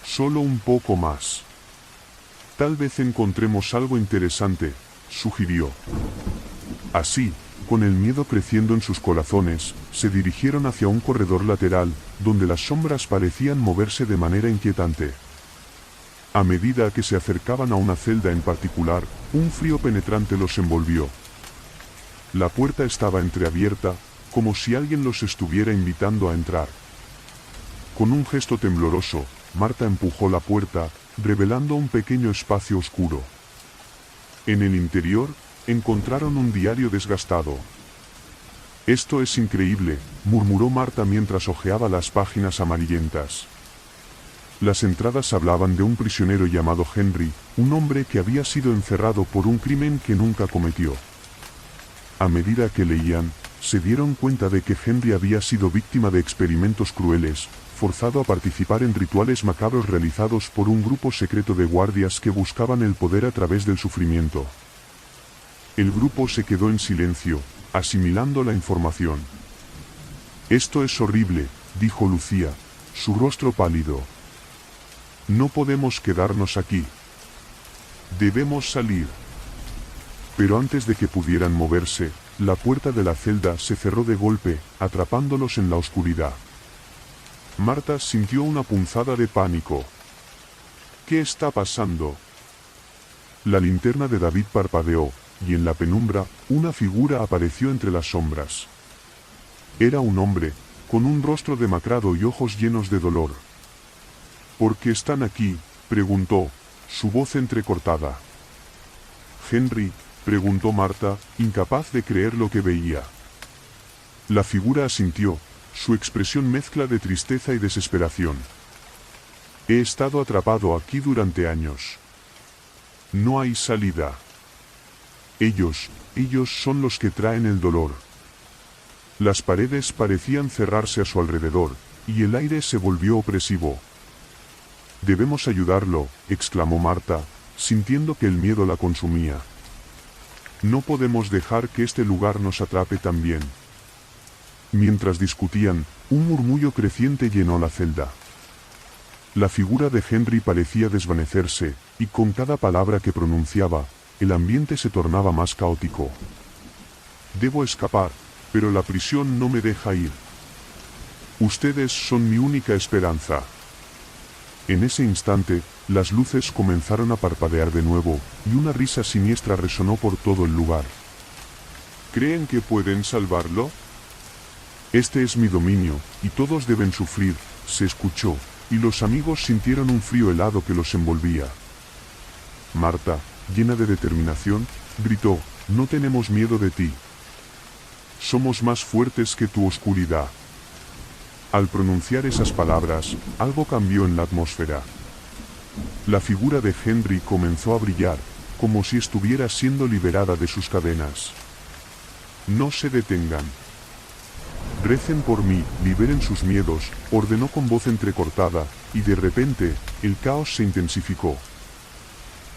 «Solo un poco más. Tal vez encontremos algo interesante», sugirió. Así, con el miedo creciendo en sus corazones, se dirigieron hacia un corredor lateral, donde las sombras parecían moverse de manera inquietante. A medida que se acercaban a una celda en particular, un frío penetrante los envolvió. La puerta estaba entreabierta, como si alguien los estuviera invitando a entrar. Con un gesto tembloroso, Marta empujó la puerta, revelando un pequeño espacio oscuro. En el interior, encontraron un diario desgastado. «Esto es increíble», murmuró Marta mientras hojeaba las páginas amarillentas. Las entradas hablaban de un prisionero llamado Henry, un hombre que había sido encerrado por un crimen que nunca cometió. A medida que leían, se dieron cuenta de que Henry había sido víctima de experimentos crueles, forzado a participar en rituales macabros realizados por un grupo secreto de guardias que buscaban el poder a través del sufrimiento. El grupo se quedó en silencio, asimilando la información. «Esto es horrible», dijo Lucía, su rostro pálido. «No podemos quedarnos aquí. Debemos salir». Pero antes de que pudieran moverse, la puerta de la celda se cerró de golpe, atrapándolos en la oscuridad. Marta sintió una punzada de pánico. «¿Qué está pasando?». La linterna de David parpadeó, y en la penumbra, una figura apareció entre las sombras. Era un hombre, con un rostro demacrado y ojos llenos de dolor. «¿Por qué están aquí?», preguntó, su voz entrecortada. «Henry», preguntó Marta, incapaz de creer lo que veía. La figura asintió, su expresión mezcla de tristeza y desesperación. «He estado atrapado aquí durante años. No hay salida. Ellos son los que traen el dolor». Las paredes parecían cerrarse a su alrededor, y el aire se volvió opresivo. «Debemos ayudarlo», exclamó Marta, sintiendo que el miedo la consumía. «No podemos dejar que este lugar nos atrape también». Mientras discutían, un murmullo creciente llenó la celda. La figura de Henry parecía desvanecerse, y con cada palabra que pronunciaba, el ambiente se tornaba más caótico. «Debo escapar, pero la prisión no me deja ir. Ustedes son mi única esperanza». En ese instante, las luces comenzaron a parpadear de nuevo, y una risa siniestra resonó por todo el lugar. «¿Creen que pueden salvarlo?». «Este es mi dominio, y todos deben sufrir», se escuchó, y los amigos sintieron un frío helado que los envolvía. Marta, llena de determinación, gritó: «No tenemos miedo de ti. Somos más fuertes que tu oscuridad». Al pronunciar esas palabras, algo cambió en la atmósfera. La figura de Henry comenzó a brillar, como si estuviera siendo liberada de sus cadenas. «No se detengan. Recen por mí, liberen sus miedos», ordenó con voz entrecortada, y de repente, el caos se intensificó.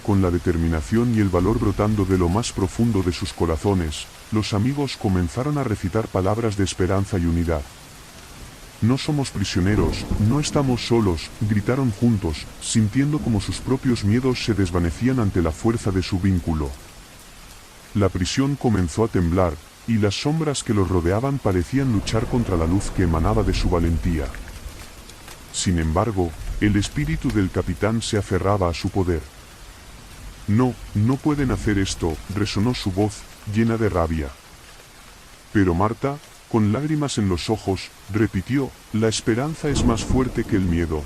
con la determinación y el valor brotando de lo más profundo de sus corazones, los amigos comenzaron a recitar palabras de esperanza y unidad. No somos prisioneros, no estamos solos, gritaron juntos, sintiendo como sus propios miedos se desvanecían ante la fuerza de su vínculo. La prisión comenzó a temblar, y las sombras que los rodeaban parecían luchar contra la luz que emanaba de su valentía. Sin embargo, el espíritu del capitán se aferraba a su poder. No, no pueden hacer esto, resonó su voz, llena de rabia. Pero Marta, con lágrimas en los ojos, repitió, la esperanza es más fuerte que el miedo.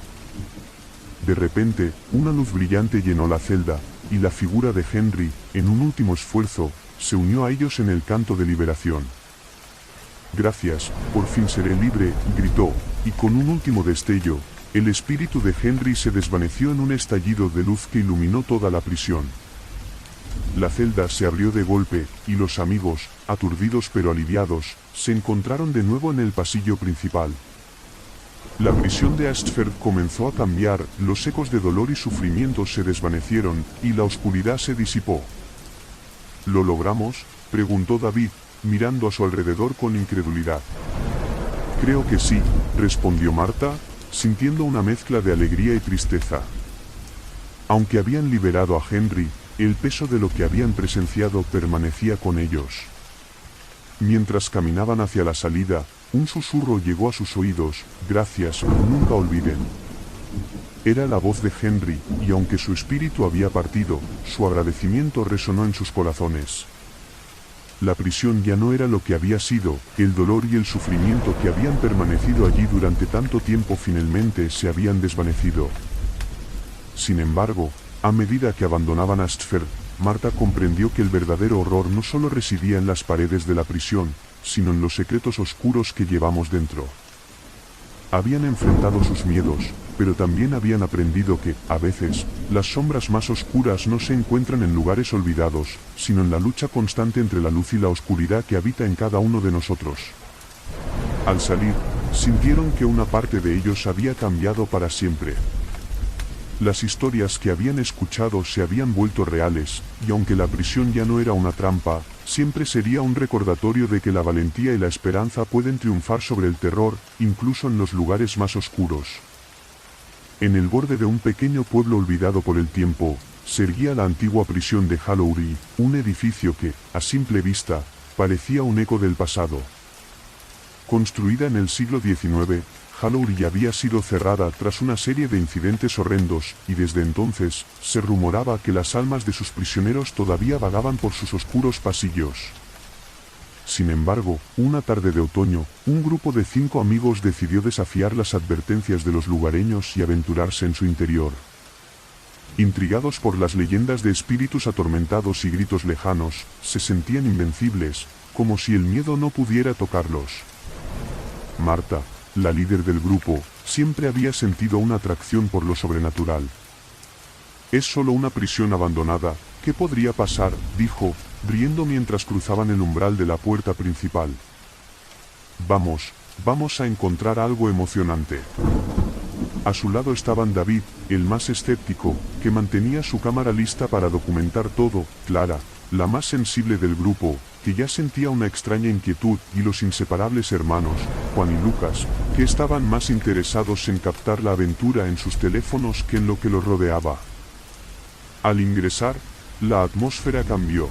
De repente, una luz brillante llenó la celda, y la figura de Henry, en un último esfuerzo, se unió a ellos en el canto de liberación. Gracias, por fin seré libre, gritó, y con un último destello, el espíritu de Henry se desvaneció en un estallido de luz que iluminó toda la prisión. La celda se abrió de golpe, y los amigos, aturdidos pero aliviados, se encontraron de nuevo en el pasillo principal. La prisión de Astford comenzó a cambiar, los ecos de dolor y sufrimiento se desvanecieron, y la oscuridad se disipó. ¿Lo logramos?, preguntó David, mirando a su alrededor con incredulidad. Creo que sí, respondió Marta, sintiendo una mezcla de alegría y tristeza. Aunque habían liberado a Henry, el peso de lo que habían presenciado permanecía con ellos. Mientras caminaban hacia la salida, un susurro llegó a sus oídos, gracias, nunca olviden. Era la voz de Henry, y aunque su espíritu había partido, su agradecimiento resonó en sus corazones. La prisión ya no era lo que había sido, el dolor y el sufrimiento que habían permanecido allí durante tanto tiempo finalmente se habían desvanecido. Sin embargo, a medida que abandonaban Astford, Marta comprendió que el verdadero horror no solo residía en las paredes de la prisión, sino en los secretos oscuros que llevamos dentro. Habían enfrentado sus miedos, pero también habían aprendido que, a veces, las sombras más oscuras no se encuentran en lugares olvidados, sino en la lucha constante entre la luz y la oscuridad que habita en cada uno de nosotros. Al salir, sintieron que una parte de ellos había cambiado para siempre. Las historias que habían escuchado se habían vuelto reales, y aunque la prisión ya no era una trampa, siempre sería un recordatorio de que la valentía y la esperanza pueden triunfar sobre el terror, incluso en los lugares más oscuros. En el borde de un pequeño pueblo olvidado por el tiempo, se erguía la antigua prisión de Hallowry, un edificio que, a simple vista, parecía un eco del pasado. Construida en el siglo XIX, Hallowry había sido cerrada tras una serie de incidentes horrendos, y desde entonces, se rumoraba que las almas de sus prisioneros todavía vagaban por sus oscuros pasillos. Sin embargo, una tarde de otoño, un grupo de 5 amigos decidió desafiar las advertencias de los lugareños y aventurarse en su interior. Intrigados por las leyendas de espíritus atormentados y gritos lejanos, se sentían invencibles, como si el miedo no pudiera tocarlos. Marta, la líder del grupo, siempre había sentido una atracción por lo sobrenatural. «Es solo una prisión abandonada, ¿qué podría pasar?», dijo, riendo mientras cruzaban el umbral de la puerta principal. Vamos a encontrar algo emocionante». A su lado estaban David, el más escéptico, que mantenía su cámara lista para documentar todo, Clara, la más sensible del grupo, que ya sentía una extraña inquietud, y los inseparables hermanos, Juan y Lucas, que estaban más interesados en captar la aventura en sus teléfonos que en lo que los rodeaba. Al ingresar, la atmósfera cambió.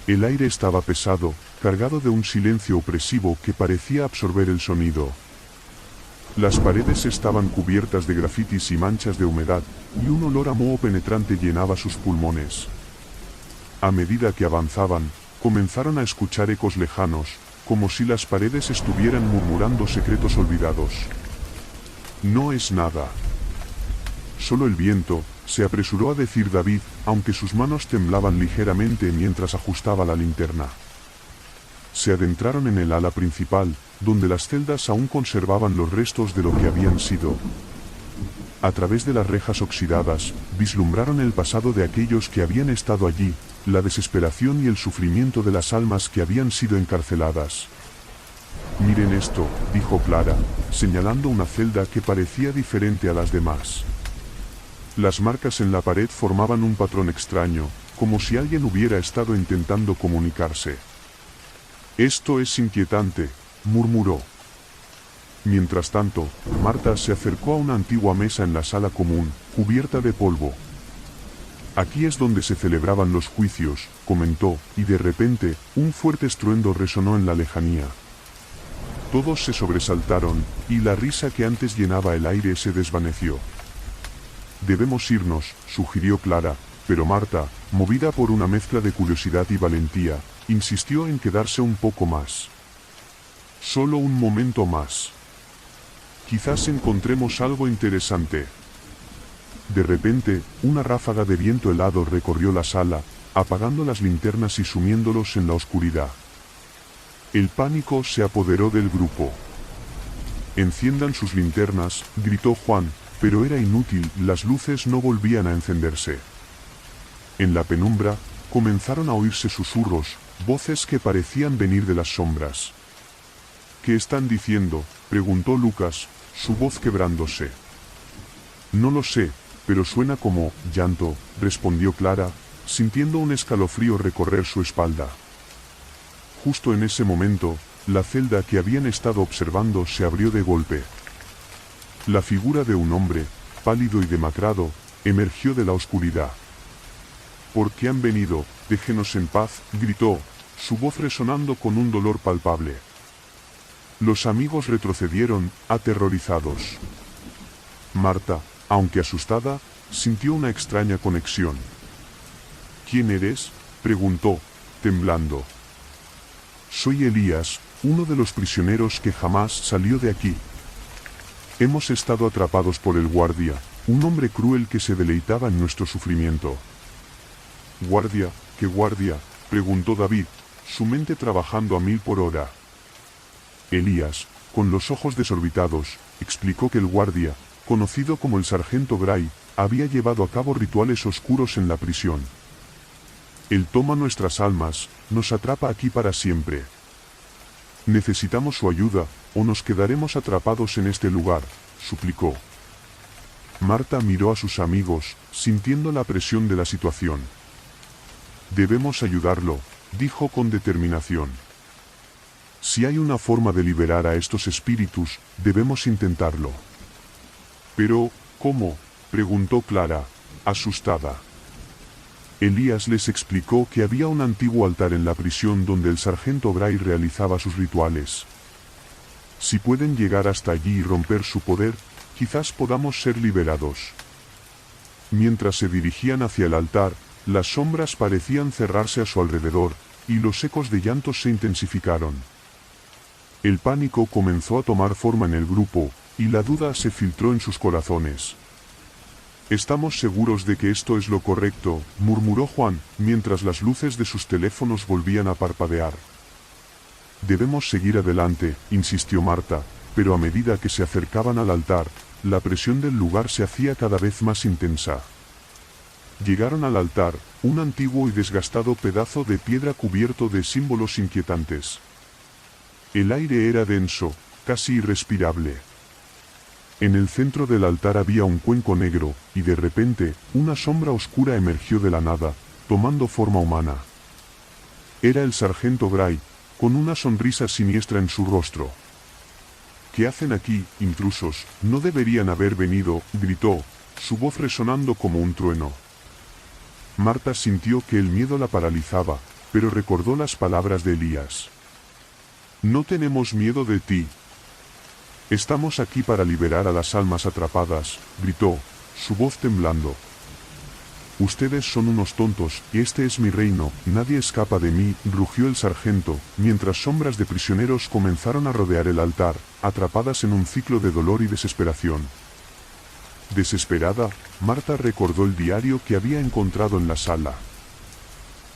El aire estaba pesado, cargado de un silencio opresivo que parecía absorber el sonido. Las paredes estaban cubiertas de grafitis y manchas de humedad, y un olor a moho penetrante llenaba sus pulmones. A medida que avanzaban, comenzaron a escuchar ecos lejanos, como si las paredes estuvieran murmurando secretos olvidados. «No es nada. Solo el viento», se apresuró a decir David, aunque sus manos temblaban ligeramente mientras ajustaba la linterna. Se adentraron en el ala principal, donde las celdas aún conservaban los restos de lo que habían sido. A través de las rejas oxidadas, vislumbraron el pasado de aquellos que habían estado allí, la desesperación y el sufrimiento de las almas que habían sido encarceladas. «Miren esto», dijo Clara, señalando una celda que parecía diferente a las demás. Las marcas en la pared formaban un patrón extraño, como si alguien hubiera estado intentando comunicarse. «Esto es inquietante», murmuró. Mientras tanto, Marta se acercó a una antigua mesa en la sala común, cubierta de polvo. «Aquí es donde se celebraban los juicios», comentó, y de repente, un fuerte estruendo resonó en la lejanía. Todos se sobresaltaron, y la risa que antes llenaba el aire se desvaneció. «Debemos irnos», sugirió Clara, pero Marta, movida por una mezcla de curiosidad y valentía, insistió en quedarse un poco más. «Solo un momento más. Quizás encontremos algo interesante». De repente, una ráfaga de viento helado recorrió la sala, apagando las linternas y sumiéndolos en la oscuridad. El pánico se apoderó del grupo. «Enciendan sus linternas», gritó Juan, pero era inútil, las luces no volvían a encenderse. En la penumbra, comenzaron a oírse susurros, voces que parecían venir de las sombras. «¿Qué están diciendo?», preguntó Lucas, su voz quebrándose. «No lo sé, pero suena como llanto», respondió Clara, sintiendo un escalofrío recorrer su espalda. Justo en ese momento, la celda que habían estado observando se abrió de golpe. La figura de un hombre, pálido y demacrado, emergió de la oscuridad. «¿Por qué han venido? Déjenos en paz», gritó, su voz resonando con un dolor palpable. Los amigos retrocedieron, aterrorizados. Marta, aunque asustada, sintió una extraña conexión. «¿Quién eres?», preguntó, temblando. «Soy Elías, uno de los prisioneros que jamás salió de aquí. Hemos estado atrapados por el guardia, un hombre cruel que se deleitaba en nuestro sufrimiento». «¿Guardia? ¿Qué guardia?», preguntó David, su mente trabajando a 1000 por hora. Elías, con los ojos desorbitados, explicó que el guardia, conocido como el sargento Gray, había llevado a cabo rituales oscuros en la prisión. «Él toma nuestras almas, nos atrapa aquí para siempre. Necesitamos su ayuda, o nos quedaremos atrapados en este lugar», suplicó. Marta miró a sus amigos, sintiendo la presión de la situación. «Debemos ayudarlo», dijo con determinación. «Si hay una forma de liberar a estos espíritus, debemos intentarlo». «¿Pero, cómo?», preguntó Clara, asustada. Elías les explicó que había un antiguo altar en la prisión donde el sargento Gray realizaba sus rituales. «Si pueden llegar hasta allí y romper su poder, quizás podamos ser liberados». Mientras se dirigían hacia el altar, las sombras parecían cerrarse a su alrededor, y los ecos de llanto se intensificaron. El pánico comenzó a tomar forma en el grupo, y la duda se filtró en sus corazones. «Estamos seguros de que esto es lo correcto», murmuró Juan, mientras las luces de sus teléfonos volvían a parpadear. «Debemos seguir adelante», insistió Marta, pero a medida que se acercaban al altar, la presión del lugar se hacía cada vez más intensa. Llegaron al altar, un antiguo y desgastado pedazo de piedra cubierto de símbolos inquietantes. El aire era denso, casi irrespirable. En el centro del altar había un cuenco negro, y de repente, una sombra oscura emergió de la nada, tomando forma humana. Era el sargento Gray, con una sonrisa siniestra en su rostro. «¿Qué hacen aquí, intrusos? No deberían haber venido», gritó, su voz resonando como un trueno. Marta sintió que el miedo la paralizaba, pero recordó las palabras de Elías. «No tenemos miedo de ti. Estamos aquí para liberar a las almas atrapadas», gritó, su voz temblando. «Ustedes son unos tontos, este es mi reino, nadie escapa de mí», rugió el sargento, mientras sombras de prisioneros comenzaron a rodear el altar, atrapadas en un ciclo de dolor y desesperación. Desesperada, Marta recordó el diario que había encontrado en la sala.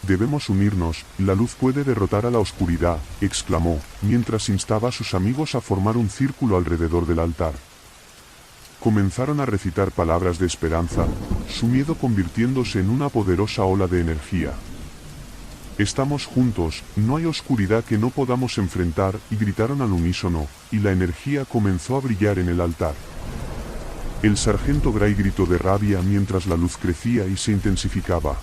«Debemos unirnos, la luz puede derrotar a la oscuridad», exclamó, mientras instaba a sus amigos a formar un círculo alrededor del altar. Comenzaron a recitar palabras de esperanza, su miedo convirtiéndose en una poderosa ola de energía. «Estamos juntos, no hay oscuridad que no podamos enfrentar», y gritaron al unísono, y la energía comenzó a brillar en el altar. El sargento Gray gritó de rabia mientras la luz crecía y se intensificaba.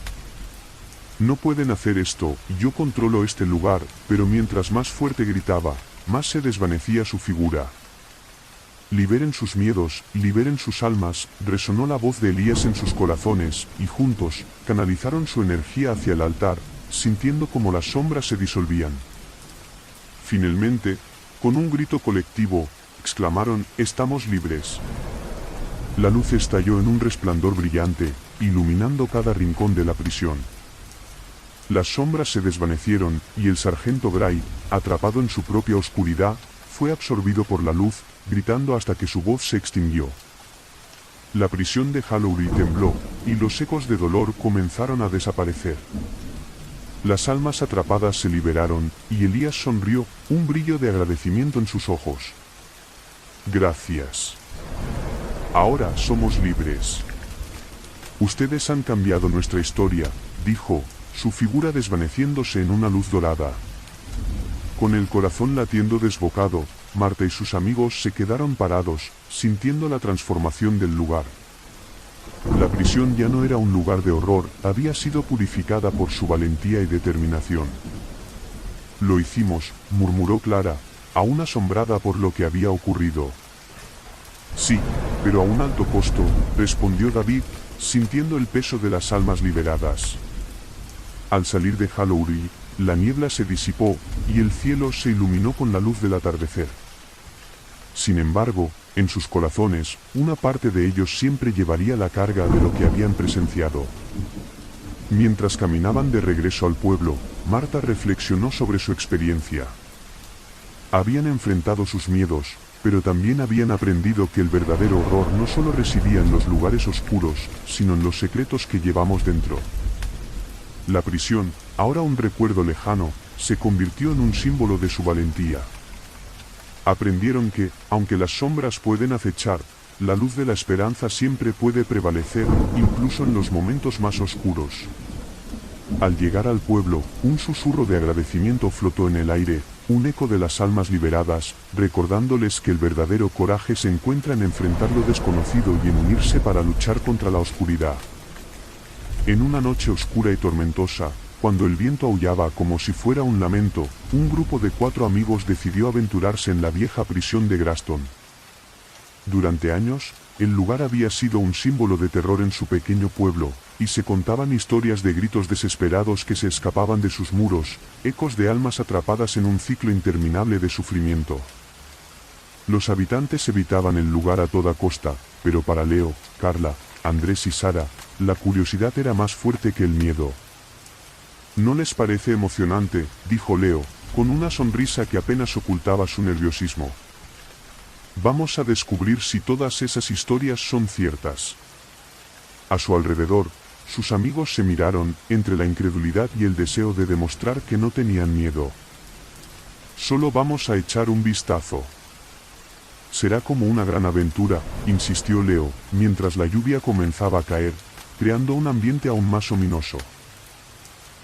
No pueden hacer esto, yo controlo este lugar, pero mientras más fuerte gritaba, más se desvanecía su figura. Liberen sus miedos, liberen sus almas, resonó la voz de Elías en sus corazones, y juntos, canalizaron su energía hacia el altar, sintiendo como las sombras se disolvían. Finalmente, con un grito colectivo, exclamaron, «Estamos libres». La luz estalló en un resplandor brillante, iluminando cada rincón de la prisión. Las sombras se desvanecieron, y el sargento Gray, atrapado en su propia oscuridad, fue absorbido por la luz, gritando hasta que su voz se extinguió. La prisión de Halloween tembló, y los ecos de dolor comenzaron a desaparecer. Las almas atrapadas se liberaron, y Elías sonrió, un brillo de agradecimiento en sus ojos. «Gracias. Ahora somos libres. Ustedes han cambiado nuestra historia», dijo, su figura desvaneciéndose en una luz dorada. Con el corazón latiendo desbocado, Marta y sus amigos se quedaron parados, sintiendo la transformación del lugar. La prisión ya no era un lugar de horror, había sido purificada por su valentía y determinación. «Lo hicimos», murmuró Clara, aún asombrada por lo que había ocurrido. «Sí, pero a un alto costo», respondió David, sintiendo el peso de las almas liberadas. Al salir de Halloween, la niebla se disipó, y el cielo se iluminó con la luz del atardecer. Sin embargo, en sus corazones, una parte de ellos siempre llevaría la carga de lo que habían presenciado. Mientras caminaban de regreso al pueblo, Marta reflexionó sobre su experiencia. Habían enfrentado sus miedos, pero también habían aprendido que el verdadero horror no solo residía en los lugares oscuros, sino en los secretos que llevamos dentro. La prisión, ahora un recuerdo lejano, se convirtió en un símbolo de su valentía. Aprendieron que, aunque las sombras pueden acechar, la luz de la esperanza siempre puede prevalecer, incluso en los momentos más oscuros. Al llegar al pueblo, un susurro de agradecimiento flotó en el aire, un eco de las almas liberadas, recordándoles que el verdadero coraje se encuentra en enfrentar lo desconocido y en unirse para luchar contra la oscuridad. En una noche oscura y tormentosa, cuando el viento aullaba como si fuera un lamento, un grupo de 4 amigos decidió aventurarse en la vieja prisión de Graston. Durante años, el lugar había sido un símbolo de terror en su pequeño pueblo, y se contaban historias de gritos desesperados que se escapaban de sus muros, ecos de almas atrapadas en un ciclo interminable de sufrimiento. Los habitantes evitaban el lugar a toda costa, pero para Leo, Carla, Andrés y Sara, la curiosidad era más fuerte que el miedo. «¿No les parece emocionante?», dijo Leo, con una sonrisa que apenas ocultaba su nerviosismo. «Vamos a descubrir si todas esas historias son ciertas». A su alrededor, sus amigos se miraron, entre la incredulidad y el deseo de demostrar que no tenían miedo. «Solo vamos a echar un vistazo». «Será como una gran aventura», insistió Leo, mientras la lluvia comenzaba a caer, creando un ambiente aún más ominoso.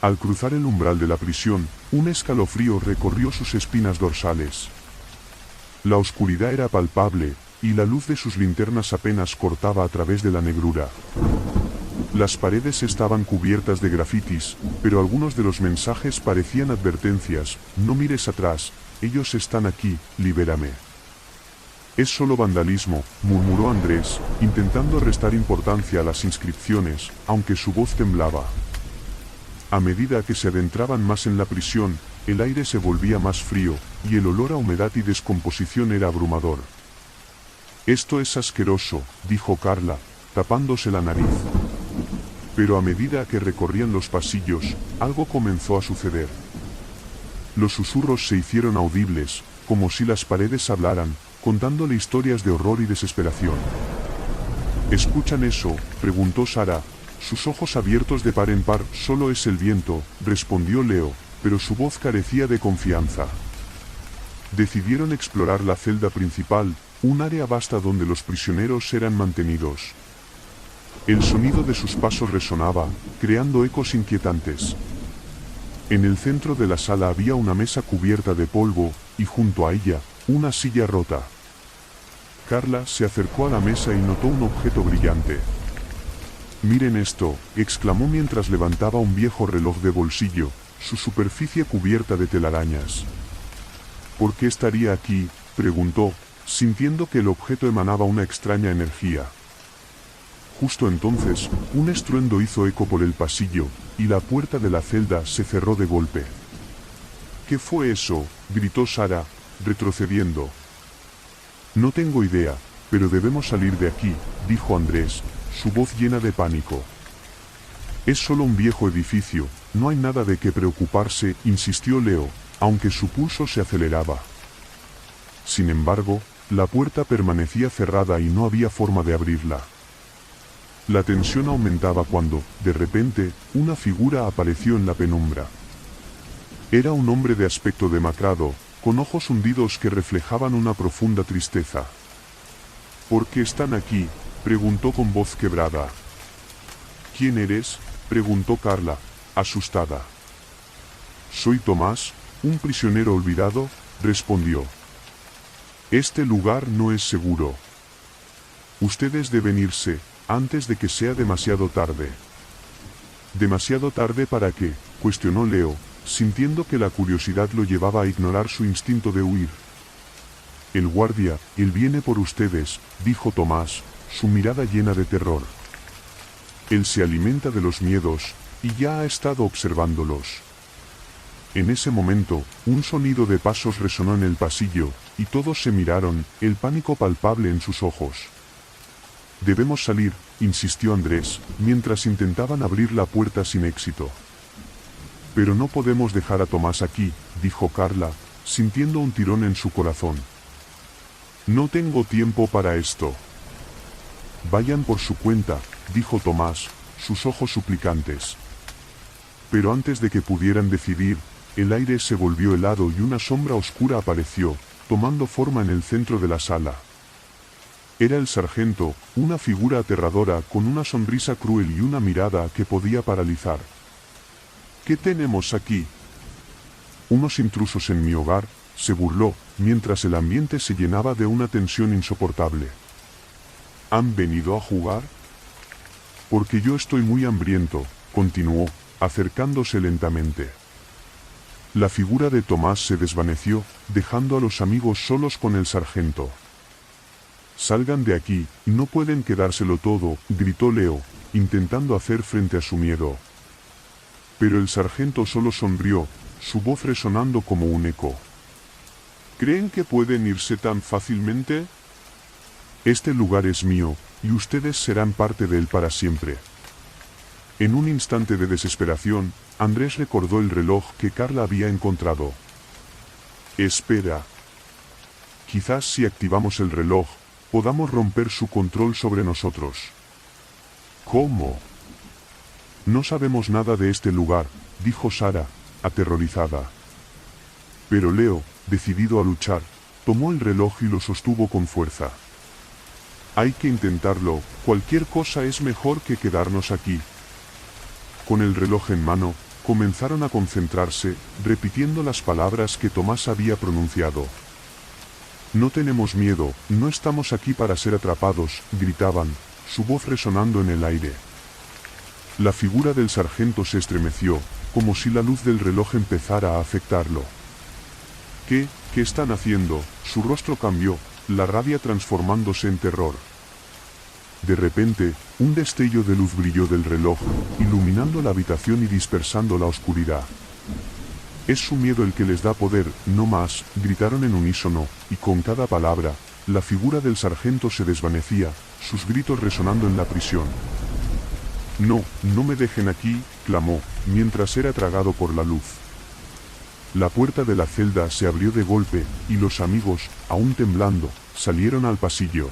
Al cruzar el umbral de la prisión, un escalofrío recorrió sus espinas dorsales. La oscuridad era palpable, y la luz de sus linternas apenas cortaba a través de la negrura. Las paredes estaban cubiertas de grafitis, pero algunos de los mensajes parecían advertencias: «No mires atrás, ellos están aquí, libérame». «Es solo vandalismo», murmuró Andrés, intentando restar importancia a las inscripciones, aunque su voz temblaba. A medida que se adentraban más en la prisión, el aire se volvía más frío, y el olor a humedad y descomposición era abrumador. «Esto es asqueroso», dijo Carla, tapándose la nariz. Pero a medida que recorrían los pasillos, algo comenzó a suceder. Los susurros se hicieron audibles, como si las paredes hablaran, contándole historias de horror y desesperación. «¿Escuchan eso?», preguntó Sara, sus ojos abiertos de par en par. «Solo es el viento», respondió Leo, pero su voz carecía de confianza. Decidieron explorar la celda principal, un área vasta donde los prisioneros eran mantenidos. El sonido de sus pasos resonaba, creando ecos inquietantes. En el centro de la sala había una mesa cubierta de polvo, y junto a ella, una silla rota. Carla se acercó a la mesa y notó un objeto brillante. «Miren esto», exclamó mientras levantaba un viejo reloj de bolsillo, su superficie cubierta de telarañas. «¿Por qué estaría aquí?», preguntó, sintiendo que el objeto emanaba una extraña energía. Justo entonces, un estruendo hizo eco por el pasillo, y la puerta de la celda se cerró de golpe. «¿Qué fue eso?», gritó Sara, retrocediendo. «No tengo idea, pero debemos salir de aquí», dijo Andrés, su voz llena de pánico. «Es solo un viejo edificio, no hay nada de qué preocuparse», insistió Leo, aunque su pulso se aceleraba. Sin embargo, la puerta permanecía cerrada y no había forma de abrirla. La tensión aumentaba cuando, de repente, una figura apareció en la penumbra. Era un hombre de aspecto demacrado, con ojos hundidos que reflejaban una profunda tristeza. «¿Por qué están aquí?», preguntó con voz quebrada. «¿Quién eres?», preguntó Carla, asustada. «Soy Tomás, un prisionero olvidado», respondió. «Este lugar no es seguro. Ustedes deben irse, antes de que sea demasiado tarde». «¿Demasiado tarde para qué?», cuestionó Leo, sintiendo que la curiosidad lo llevaba a ignorar su instinto de huir. «El guardia, él viene por ustedes», dijo Tomás, su mirada llena de terror. «Él se alimenta de los miedos, y ya ha estado observándolos». En ese momento, un sonido de pasos resonó en el pasillo, y todos se miraron, el pánico palpable en sus ojos. «Debemos salir», insistió Andrés, mientras intentaban abrir la puerta sin éxito. «Pero no podemos dejar a Tomás aquí», dijo Carla, sintiendo un tirón en su corazón. «No tengo tiempo para esto». «Vayan por su cuenta», dijo Tomás, sus ojos suplicantes. Pero antes de que pudieran decidir, el aire se volvió helado y una sombra oscura apareció, tomando forma en el centro de la sala. Era el sargento, una figura aterradora con una sonrisa cruel y una mirada que podía paralizar. «¿Qué tenemos aquí?». «Unos intrusos en mi hogar», se burló, mientras el ambiente se llenaba de una tensión insoportable. «¿Han venido a jugar?». «Porque yo estoy muy hambriento», continuó, acercándose lentamente. La figura de Tomás se desvaneció, dejando a los amigos solos con el sargento. «Salgan de aquí, no pueden quedárselo todo», gritó Leo, intentando hacer frente a su miedo. Pero el sargento solo sonrió, su voz resonando como un eco. «¿Creen que pueden irse tan fácilmente? Este lugar es mío, y ustedes serán parte de él para siempre». En un instante de desesperación, Andrés recordó el reloj que Carla había encontrado. «Espera. Quizás si activamos el reloj, podamos romper su control sobre nosotros». «¿Cómo?». «No sabemos nada de este lugar», dijo Sara, aterrorizada. Pero Leo, decidido a luchar, tomó el reloj y lo sostuvo con fuerza. «Hay que intentarlo, cualquier cosa es mejor que quedarnos aquí». Con el reloj en mano, comenzaron a concentrarse, repitiendo las palabras que Tomás había pronunciado. «No tenemos miedo, no estamos aquí para ser atrapados», gritaban, su voz resonando en el aire. La figura del sargento se estremeció, como si la luz del reloj empezara a afectarlo. ¿Qué están haciendo?». Su rostro cambió, la rabia transformándose en terror. De repente, un destello de luz brilló del reloj, iluminando la habitación y dispersando la oscuridad. «Es su miedo el que les da poder, no más», gritaron en unísono, y con cada palabra, la figura del sargento se desvanecía, sus gritos resonando en la prisión. «No, no me dejen aquí», clamó, mientras era tragado por la luz. La puerta de la celda se abrió de golpe, y los amigos, aún temblando, salieron al pasillo.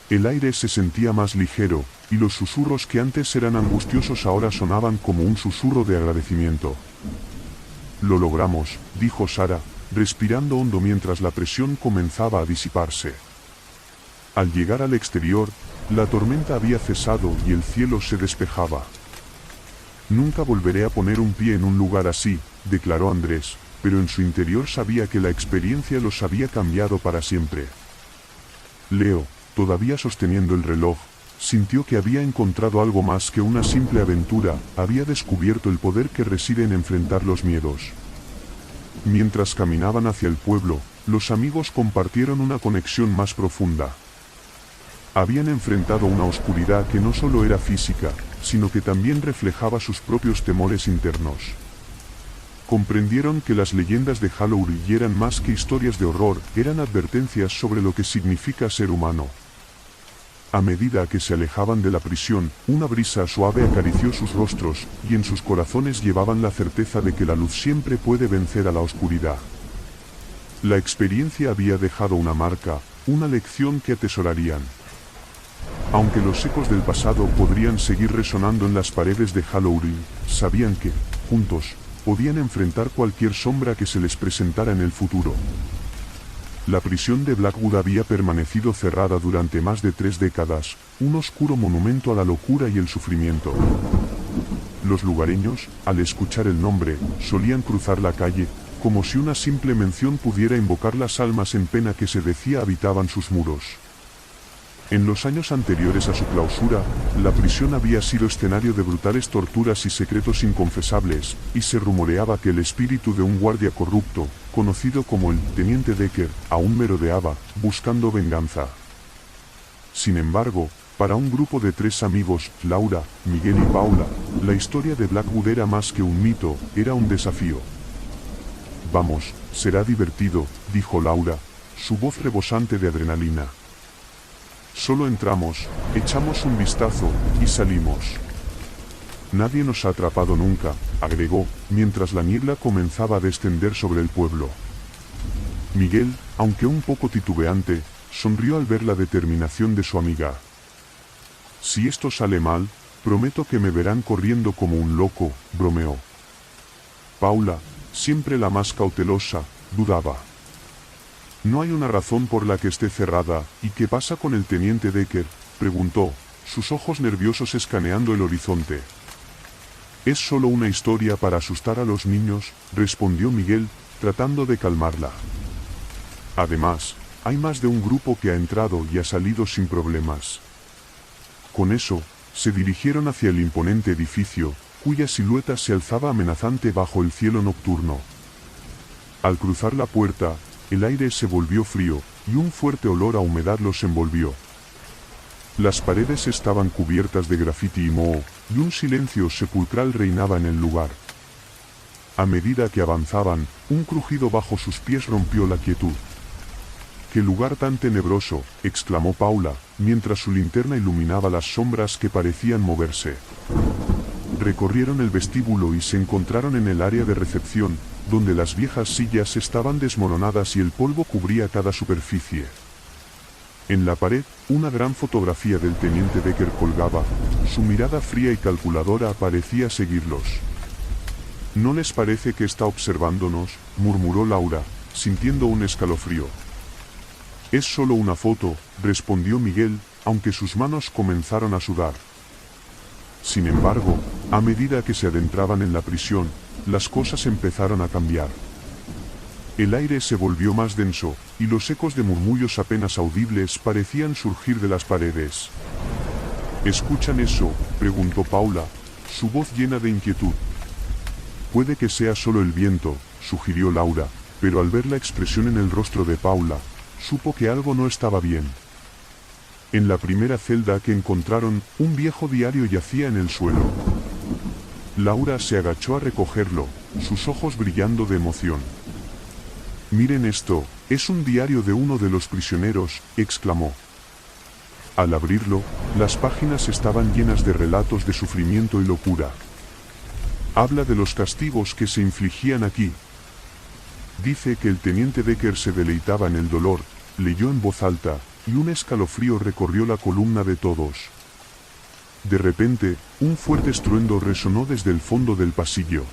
El aire se sentía más ligero, y los susurros que antes eran angustiosos ahora sonaban como un susurro de agradecimiento. «Lo logramos», dijo Sara, respirando hondo mientras la presión comenzaba a disiparse. Al llegar al exterior, la tormenta había cesado y el cielo se despejaba. «Nunca volveré a poner un pie en un lugar así», declaró Andrés, pero en su interior sabía que la experiencia los había cambiado para siempre. Leo, todavía sosteniendo el reloj, sintió que había encontrado algo más que una simple aventura, había descubierto el poder que reside en enfrentar los miedos. Mientras caminaban hacia el pueblo, los amigos compartieron una conexión más profunda. Habían enfrentado una oscuridad que no solo era física, sino que también reflejaba sus propios temores internos. Comprendieron que las leyendas de Halloween eran más que historias de horror, eran advertencias sobre lo que significa ser humano. A medida que se alejaban de la prisión, una brisa suave acarició sus rostros, y en sus corazones llevaban la certeza de que la luz siempre puede vencer a la oscuridad. La experiencia había dejado una marca, una lección que atesorarían. Aunque los ecos del pasado podrían seguir resonando en las paredes de Halloween, sabían que, juntos, podían enfrentar cualquier sombra que se les presentara en el futuro. La prisión de Blackwood había permanecido cerrada durante más de 3 décadas, un oscuro monumento a la locura y el sufrimiento. Los lugareños, al escuchar el nombre, solían cruzar la calle, como si una simple mención pudiera invocar las almas en pena que se decía habitaban sus muros. En los años anteriores a su clausura, la prisión había sido escenario de brutales torturas y secretos inconfesables, y se rumoreaba que el espíritu de un guardia corrupto, conocido como el Teniente Decker, aún merodeaba, buscando venganza. Sin embargo, para un grupo de 3 amigos, Laura, Miguel y Paula, la historia de Blackwood era más que un mito, era un desafío. «Vamos, será divertido», dijo Laura, su voz rebosante de adrenalina. «Solo entramos, echamos un vistazo, y salimos. Nadie nos ha atrapado nunca», agregó, mientras la niebla comenzaba a descender sobre el pueblo. Miguel, aunque un poco titubeante, sonrió al ver la determinación de su amiga. «Si esto sale mal, prometo que me verán corriendo como un loco», bromeó. Paula, siempre la más cautelosa, dudaba. «No hay una razón por la que esté cerrada, ¿y qué pasa con el Teniente Decker?», preguntó, sus ojos nerviosos escaneando el horizonte. «Es solo una historia para asustar a los niños», respondió Miguel, tratando de calmarla. «Además, hay más de un grupo que ha entrado y ha salido sin problemas». Con eso, se dirigieron hacia el imponente edificio, cuya silueta se alzaba amenazante bajo el cielo nocturno. Al cruzar la puerta, el aire se volvió frío, y un fuerte olor a humedad los envolvió. Las paredes estaban cubiertas de grafiti y moho, y un silencio sepulcral reinaba en el lugar. A medida que avanzaban, un crujido bajo sus pies rompió la quietud. «¡Qué lugar tan tenebroso!», exclamó Paula, mientras su linterna iluminaba las sombras que parecían moverse. Recorrieron el vestíbulo y se encontraron en el área de recepción, donde las viejas sillas estaban desmoronadas y el polvo cubría cada superficie. En la pared, una gran fotografía del Teniente Decker colgaba, su mirada fría y calculadora parecía seguirlos. «¿No les parece que está observándonos?», murmuró Laura, sintiendo un escalofrío. «Es solo una foto», respondió Miguel, aunque sus manos comenzaron a sudar. Sin embargo, a medida que se adentraban en la prisión, las cosas empezaron a cambiar. El aire se volvió más denso, y los ecos de murmullos apenas audibles parecían surgir de las paredes. «¿Escuchan eso?», preguntó Paula, su voz llena de inquietud. «Puede que sea solo el viento», sugirió Laura, pero al ver la expresión en el rostro de Paula, supo que algo no estaba bien. En la primera celda que encontraron, un viejo diario yacía en el suelo. Laura se agachó a recogerlo, sus ojos brillando de emoción. «Miren esto, es un diario de uno de los prisioneros», exclamó. Al abrirlo, las páginas estaban llenas de relatos de sufrimiento y locura. «Habla de los castigos que se infligían aquí. Dice que el Teniente Decker se deleitaba en el dolor», leyó en voz alta, y un escalofrío recorrió la columna de todos. De repente, un fuerte estruendo resonó desde el fondo del pasillo.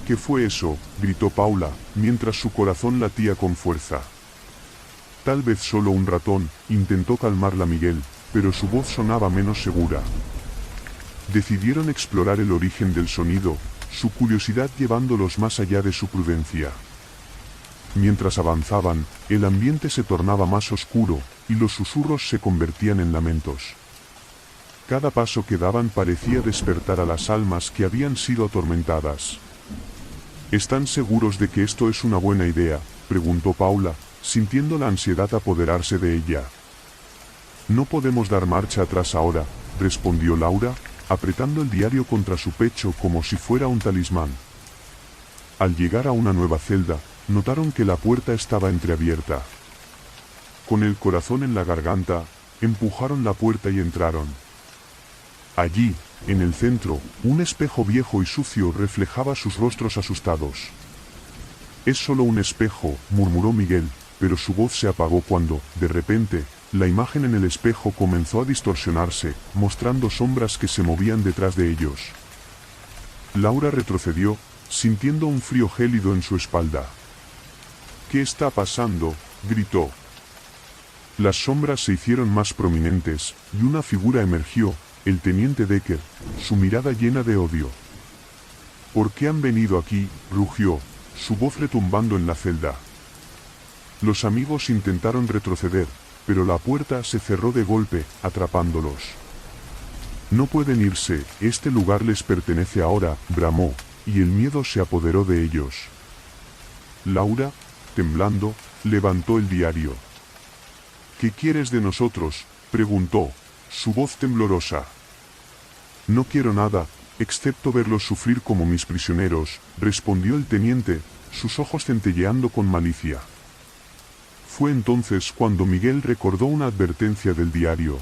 «¿Qué fue eso?», gritó Paula, mientras su corazón latía con fuerza. «Tal vez solo un ratón», intentó calmarla Miguel, pero su voz sonaba menos segura. Decidieron explorar el origen del sonido, su curiosidad llevándolos más allá de su prudencia. Mientras avanzaban, el ambiente se tornaba más oscuro, y los susurros se convertían en lamentos. Cada paso que daban parecía despertar a las almas que habían sido atormentadas. ¿Están seguros de que esto es una buena idea?, preguntó Paula, sintiendo la ansiedad apoderarse de ella. No podemos dar marcha atrás ahora, respondió Laura, apretando el diario contra su pecho como si fuera un talismán. Al llegar a una nueva celda, notaron que la puerta estaba entreabierta. Con el corazón en la garganta, empujaron la puerta y entraron. Allí, en el centro, un espejo viejo y sucio reflejaba sus rostros asustados. «Es solo un espejo», murmuró Miguel, pero su voz se apagó cuando, de repente, la imagen en el espejo comenzó a distorsionarse, mostrando sombras que se movían detrás de ellos. Laura retrocedió, sintiendo un frío gélido en su espalda. «¿Qué está pasando?», gritó. Las sombras se hicieron más prominentes, y una figura emergió, el teniente Decker, su mirada llena de odio. «¿Por qué han venido aquí?», rugió, su voz retumbando en la celda. Los amigos intentaron retroceder, pero la puerta se cerró de golpe, atrapándolos. «No pueden irse, este lugar les pertenece ahora», bramó, y el miedo se apoderó de ellos. Laura, temblando, levantó el diario. «¿Qué quieres de nosotros?», preguntó, su voz temblorosa. «No quiero nada, excepto verlos sufrir como mis prisioneros», respondió el teniente, sus ojos centelleando con malicia. Fue entonces cuando Miguel recordó una advertencia del diario.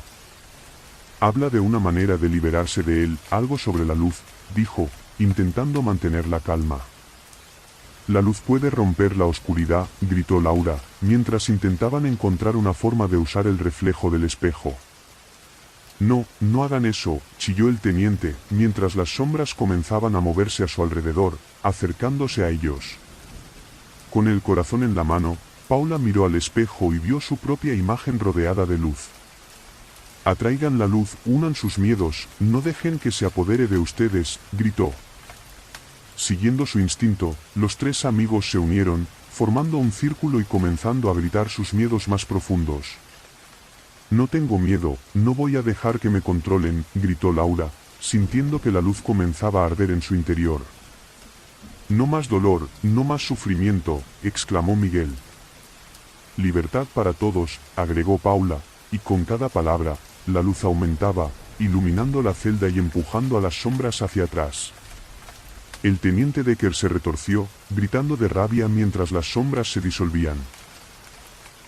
«Habla de una manera de liberarse de él, algo sobre la luz», dijo, intentando mantener la calma. «La luz puede romper la oscuridad», gritó Laura, mientras intentaban encontrar una forma de usar el reflejo del espejo. «No, no hagan eso», chilló el teniente, mientras las sombras comenzaban a moverse a su alrededor, acercándose a ellos. Con el corazón en la mano, Paula miró al espejo y vio su propia imagen rodeada de luz. «Atraigan la luz, unan sus miedos, no dejen que se apodere de ustedes», gritó. Siguiendo su instinto, los tres amigos se unieron, formando un círculo y comenzando a gritar sus miedos más profundos. «No tengo miedo, no voy a dejar que me controlen», gritó Laura, sintiendo que la luz comenzaba a arder en su interior. «No más dolor, no más sufrimiento», exclamó Miguel. «Libertad para todos», agregó Paula, y con cada palabra, la luz aumentaba, iluminando la celda y empujando a las sombras hacia atrás. El teniente Decker se retorció, gritando de rabia mientras las sombras se disolvían.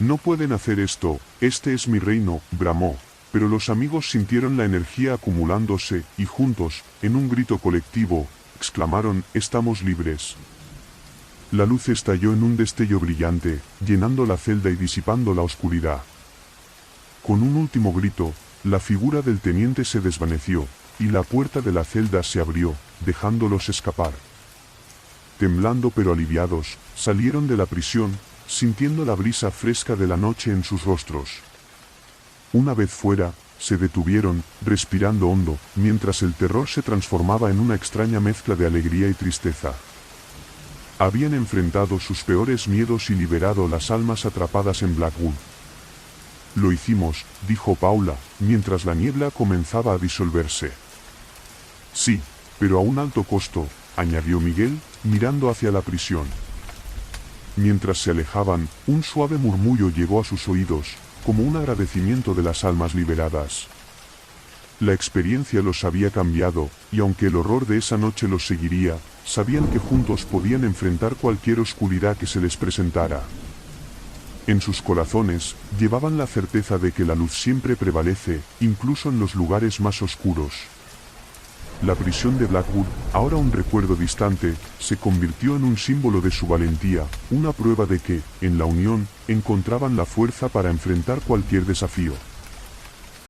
«No pueden hacer esto, este es mi reino», bramó, pero los amigos sintieron la energía acumulándose, y juntos, en un grito colectivo, exclamaron: «Estamos libres». La luz estalló en un destello brillante, llenando la celda y disipando la oscuridad. Con un último grito, la figura del teniente se desvaneció, y la puerta de la celda se abrió, dejándolos escapar. Temblando pero aliviados, salieron de la prisión, sintiendo la brisa fresca de la noche en sus rostros. Una vez fuera, se detuvieron, respirando hondo, mientras el terror se transformaba en una extraña mezcla de alegría y tristeza. Habían enfrentado sus peores miedos y liberado las almas atrapadas en Blackwood. «Lo hicimos», dijo Paula, mientras la niebla comenzaba a disolverse. «Sí, pero a un alto costo», añadió Miguel, mirando hacia la prisión. Mientras se alejaban, un suave murmullo llegó a sus oídos, como un agradecimiento de las almas liberadas. La experiencia los había cambiado, y aunque el horror de esa noche los seguiría, sabían que juntos podían enfrentar cualquier oscuridad que se les presentara. En sus corazones, llevaban la certeza de que la luz siempre prevalece, incluso en los lugares más oscuros. La prisión de Blackwood, ahora un recuerdo distante, se convirtió en un símbolo de su valentía, una prueba de que, en la unión, encontraban la fuerza para enfrentar cualquier desafío.